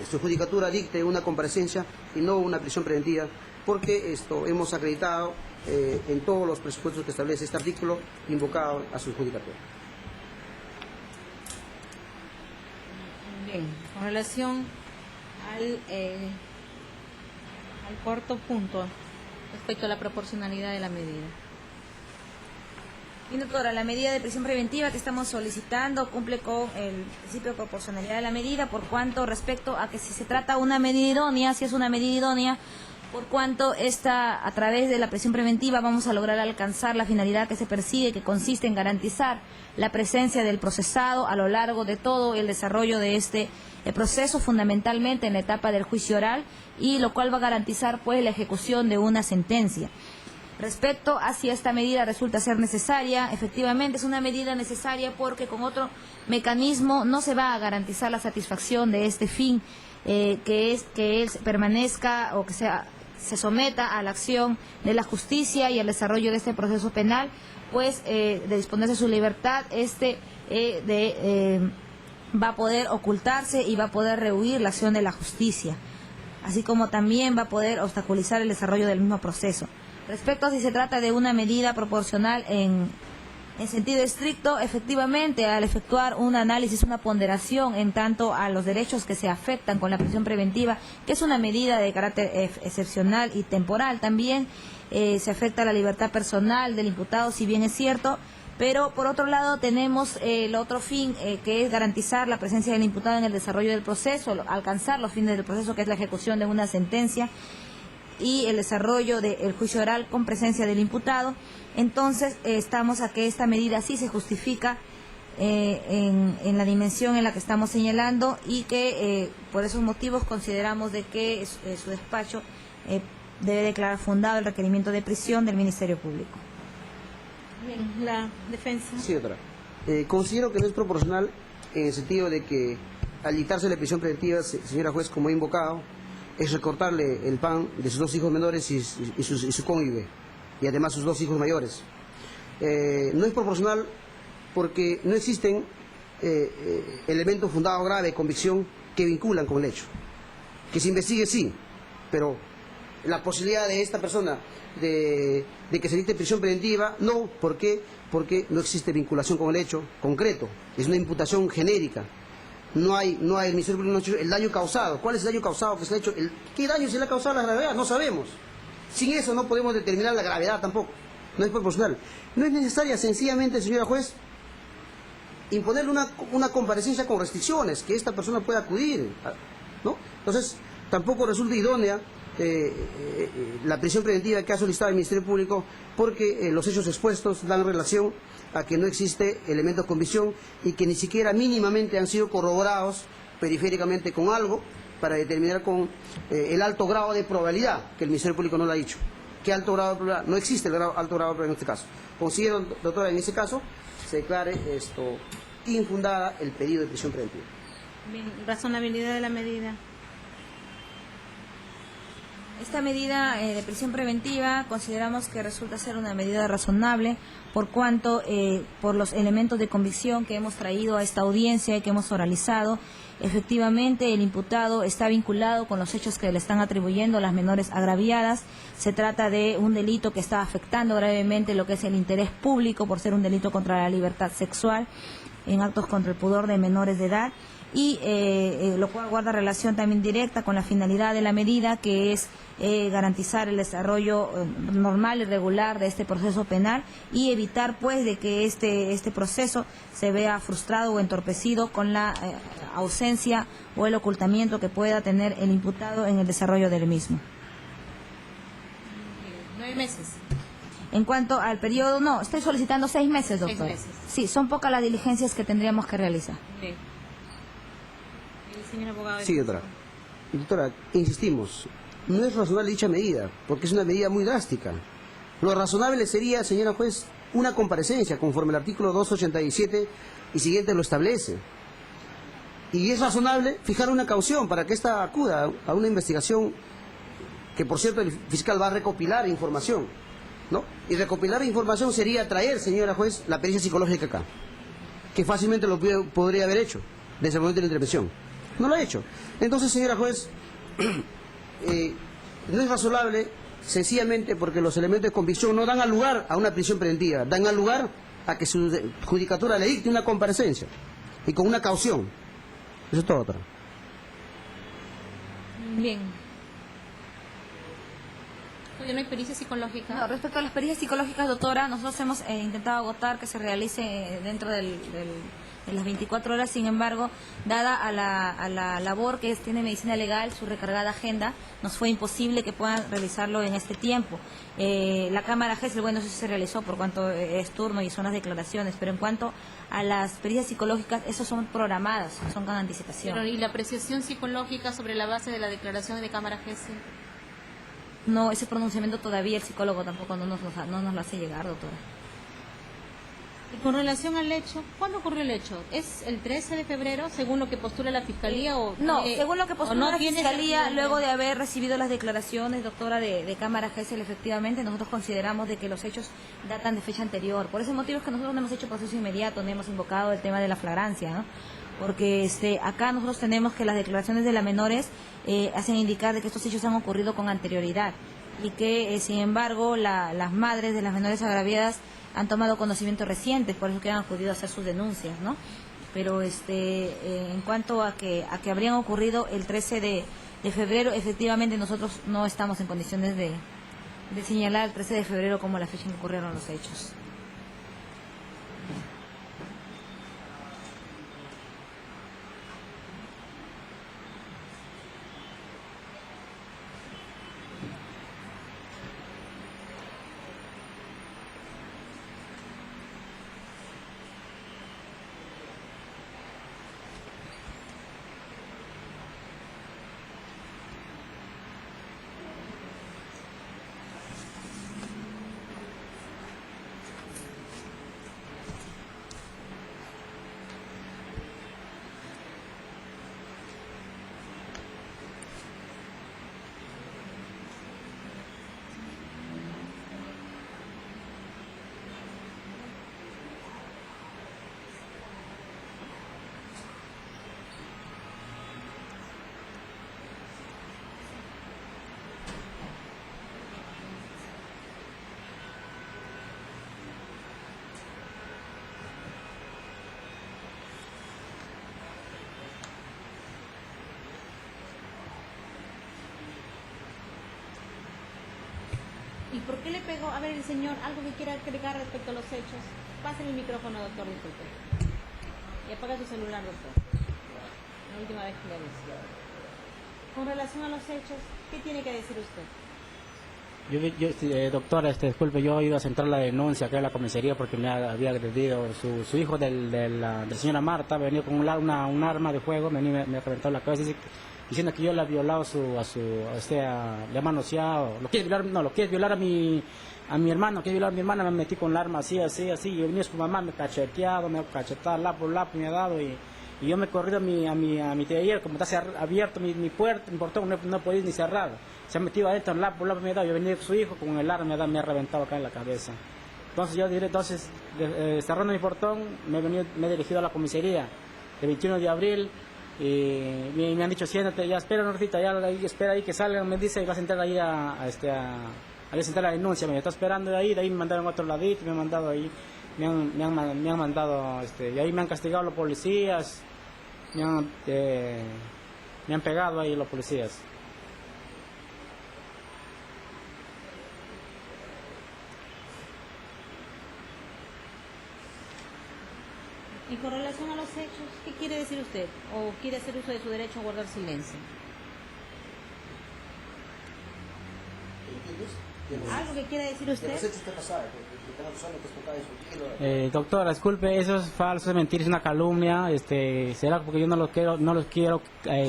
su judicatura dicte una comparecencia y no una prisión preventiva, porque hemos acreditado en todos los presupuestos que establece este artículo invocado a su judicatura. Bien, con relación al cuarto punto respecto a la proporcionalidad de la medida. Y doctora, la medida de prisión preventiva que estamos solicitando cumple con el principio de proporcionalidad de la medida, por cuanto respecto a que si se trata de una medida idónea, si es una medida idónea, por cuanto a través de la prisión preventiva vamos a lograr alcanzar la finalidad que se persigue, que consiste en garantizar la presencia del procesado a lo largo de todo el desarrollo de este proceso, fundamentalmente en la etapa del juicio oral, y lo cual va a garantizar pues la ejecución de una sentencia. Respecto a si esta medida resulta ser necesaria, efectivamente es una medida necesaria porque con otro mecanismo no se va a garantizar la satisfacción de este fin, que él permanezca o que se someta a la acción de la justicia y al desarrollo de este proceso penal, pues de disponerse de su libertad, va a poder ocultarse y va a poder rehuir la acción de la justicia, así como también va a poder obstaculizar el desarrollo del mismo proceso. Respecto a si se trata de una medida proporcional en sentido estricto, efectivamente, al efectuar un análisis, una ponderación en tanto a los derechos que se afectan con la prisión preventiva, que es una medida de carácter excepcional y temporal, también se afecta la libertad personal del imputado, si bien es cierto, pero por otro lado tenemos el otro fin, que es garantizar la presencia del imputado en el desarrollo del proceso, alcanzar los fines del proceso, que es la ejecución de una sentencia y el desarrollo del juicio oral con presencia del imputado. Entonces estamos a que esta medida sí se justifica en la dimensión en la que estamos señalando, y que por esos motivos consideramos de que su despacho debe declarar fundado el requerimiento de prisión del Ministerio Público. Bien, la defensa. Sí, doctora. Considero que no es proporcional en el sentido de que al dictarse la prisión preventiva, señora juez, como he invocado, es recortarle el pan de sus 2 hijos menores y su cónyuge, y además sus 2 hijos mayores. No es proporcional porque no existen elementos fundados grave de convicción que vinculan con el hecho. Que se investigue, sí, pero la posibilidad de esta persona de que se dicte prisión preventiva, no. ¿Por qué? Porque no existe vinculación con el hecho concreto, es una imputación genérica. No hay el Ministerio Público no ha hecho el daño causado. ¿Cuál es el daño causado que se ha hecho? ¿Qué daño se le ha causado a la gravedad? No sabemos. Sin eso no podemos determinar la gravedad tampoco. No es proporcional. No es necesaria, sencillamente, señora juez, imponerle una comparecencia con restricciones, que esta persona pueda acudir, ¿no? Entonces, tampoco resulta idónea la prisión preventiva que ha solicitado el Ministerio Público, porque los hechos expuestos dan relación a que no existe elementos de convicción y que ni siquiera mínimamente han sido corroborados periféricamente con algo para determinar con el alto grado de probabilidad, que el Ministerio Público no lo ha dicho. ¿Qué alto grado de probabilidad? No existe el alto grado de probabilidad en este caso. Considero, doctora, en ese caso se declare infundada el pedido de prisión preventiva. Bien, razonabilidad de la medida. Esta medida de prisión preventiva consideramos que resulta ser una medida razonable, por cuanto por los elementos de convicción que hemos traído a esta audiencia y que hemos oralizado, efectivamente el imputado está vinculado con los hechos que le están atribuyendo las menores agraviadas. Se trata de un delito que está afectando gravemente lo que es el interés público, por ser un delito contra la libertad sexual en actos contra el pudor de menores de edad, y lo cual guarda relación también directa con la finalidad de la medida, que es garantizar el desarrollo normal y regular de este proceso penal, y evitar pues de que este proceso se vea frustrado o entorpecido con la ausencia o el ocultamiento que pueda tener el imputado en el desarrollo del mismo. 9 meses. En cuanto al periodo, no, estoy solicitando 6 meses, doctora. 6 meses. Sí, son pocas las diligencias que tendríamos que realizar. Bien. El señor abogado. Sí, doctora. Doctora, insistimos, no es razonable dicha medida, porque es una medida muy drástica. Lo razonable sería, señora juez, una comparecencia, conforme el artículo 287 y siguiente lo establece. Y es razonable fijar una caución para que ésta acuda a una investigación que, por cierto, el fiscal va a recopilar información, ¿no? Y recopilar información sería traer, señora juez, la pericia psicológica acá, que fácilmente lo podría haber hecho desde el momento de la intervención. No lo ha hecho. Entonces, señora juez, no es razonable sencillamente porque los elementos de convicción no dan al lugar a una prisión preventiva, dan al lugar a que su judicatura le dicte una comparecencia y con una caución. Eso es todo, doctora. Bien. Oye, ¿no hay pericia psicológica? No, respecto a las pericias psicológicas, doctora, nosotros hemos intentado agotar que se realice dentro de las 24 horas. Sin embargo, dada a la labor que tiene medicina legal, su recargada agenda, nos fue imposible que puedan realizarlo en este tiempo. La Cámara GESEL, bueno, eso se realizó por cuanto es turno y son las declaraciones, pero en cuanto a las pericias psicológicas, esas son programadas, son con anticipación. Pero, ¿y la apreciación psicológica sobre la base de la declaración de Cámara GESEL? No, ese pronunciamiento todavía el psicólogo tampoco no nos lo hace llegar, doctora. Y con relación al hecho, ¿cuándo ocurrió el hecho? ¿Es el 13 de febrero, según lo que postula la Fiscalía? No, según lo que postula la Fiscalía, esa... luego de haber recibido las declaraciones, doctora, de Cámara GESEL, efectivamente, nosotros consideramos de que los hechos datan de fecha anterior. Por ese motivo es que nosotros no hemos hecho proceso inmediato, no hemos invocado el tema de la flagrancia, ¿no? porque acá nosotros tenemos que las declaraciones de las menores hacen indicar de que estos hechos han ocurrido con anterioridad y que sin embargo las madres de las menores agraviadas han tomado conocimiento reciente, por eso que han acudido a hacer sus denuncias, ¿no? Pero en cuanto a que habrían ocurrido el 13 de febrero, efectivamente nosotros no estamos en condiciones de señalar el 13 de febrero como la fecha en que ocurrieron los hechos. ¿Y por qué le pegó? A ver, el señor, algo que quiera agregar respecto a los hechos. Pásenle el micrófono, doctor, disculpe. Y apaga su celular, doctor. La última vez que le aviso. Con relación a los hechos, ¿qué tiene que decir usted? Doctora, disculpe, yo he ido a centrar la denuncia acá en la comisaría porque me había agredido su hijo de la señora Marta, venía con un arma de fuego, me ha reventado la cabeza, diciendo que yo le he violado le he manoseado, lo quiere violar a mi hermano, me metí con el arma así, y yo venía con mamá, me ha cacheteado, me ha cachetado, lapo, me ha dado, y yo me he corrido a mi taller, como está abierto mi puerta, mi portón, no he podido ni cerrar, se ha metido adentro, lapo, me ha dado, yo venía con su hijo, con el arma me ha reventado acá en la cabeza. Entonces yo diré, cerrando mi portón, me he dirigido a la comisaría, el 21 de abril, y me han dicho, siéntate, ya espera una horita, espera ahí que salgan, me dice, y vas a entrar ahí a presentar la denuncia, me está esperando de ahí me mandaron a otro ladito, me han mandado ahí, me han mandado, y ahí me han castigado los policías, me han pegado ahí los policías. Y con relación a los hechos, ¿qué quiere decir usted? ¿O quiere hacer uso de su derecho a guardar silencio? ¿Algo que quiera decir usted? Doctora, disculpe, eso es falso, es mentira, es una calumnia. Será porque yo no los quiero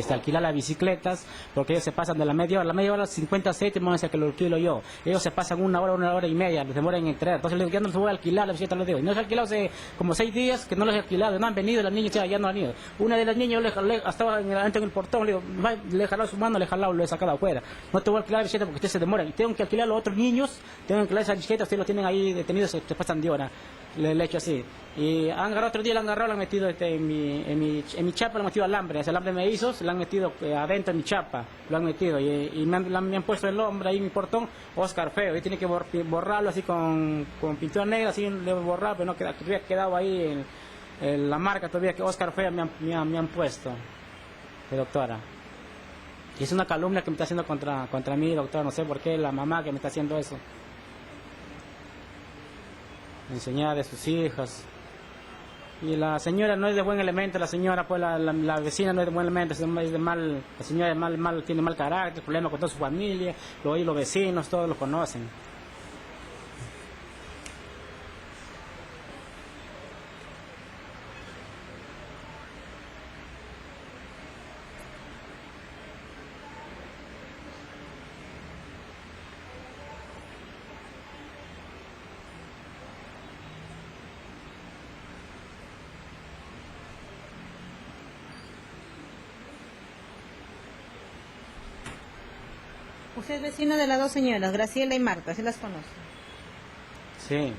alquilar las bicicletas, porque ellos se pasan de la media hora 50 céntimos que lo alquilo yo. Ellos se pasan una hora y media, les demoran en traer. Entonces les digo, ya no les voy a alquilar la bicicleta, les digo. Y no les he alquilado hace como 6 días que no les he alquilado, no han venido las niñas, ya no han ido. Una de las niñas estaba adentro en el portón, le he jalado su mano, lo he sacado afuera. No te voy a alquilar la bicicleta porque ustedes se demoran. Y tengo que alquilar a los otros niños, tengo que alquilar esa bicicleta, ustedes lo tienen ahí detenidos, se pasan de hora. Le he hecho así. Y otro día lo han metido en mi chapa, lo han metido alambre, ese alambre me hizo, se lo han metido adentro en mi chapa, lo han metido y me han puesto el nombre ahí en mi portón, Oscar Feo, y tiene que borrarlo así con pintura negra, así le he borrado, pero no había quedado ahí la marca todavía que Oscar Feo me han puesto, doctora. Y es una calumnia que me está haciendo contra mí, doctora, no sé por qué, la mamá que me está haciendo eso. Enseñar de sus hijas. Y la señora no es de buen elemento, la señora, pues la vecina no es de buen elemento, es de mal, la señora es tiene mal carácter, problemas con toda su familia, los vecinos, todos lo conocen. Usted es vecino de las dos señoras, Graciela y Marta, ¿se las conoce? Sí.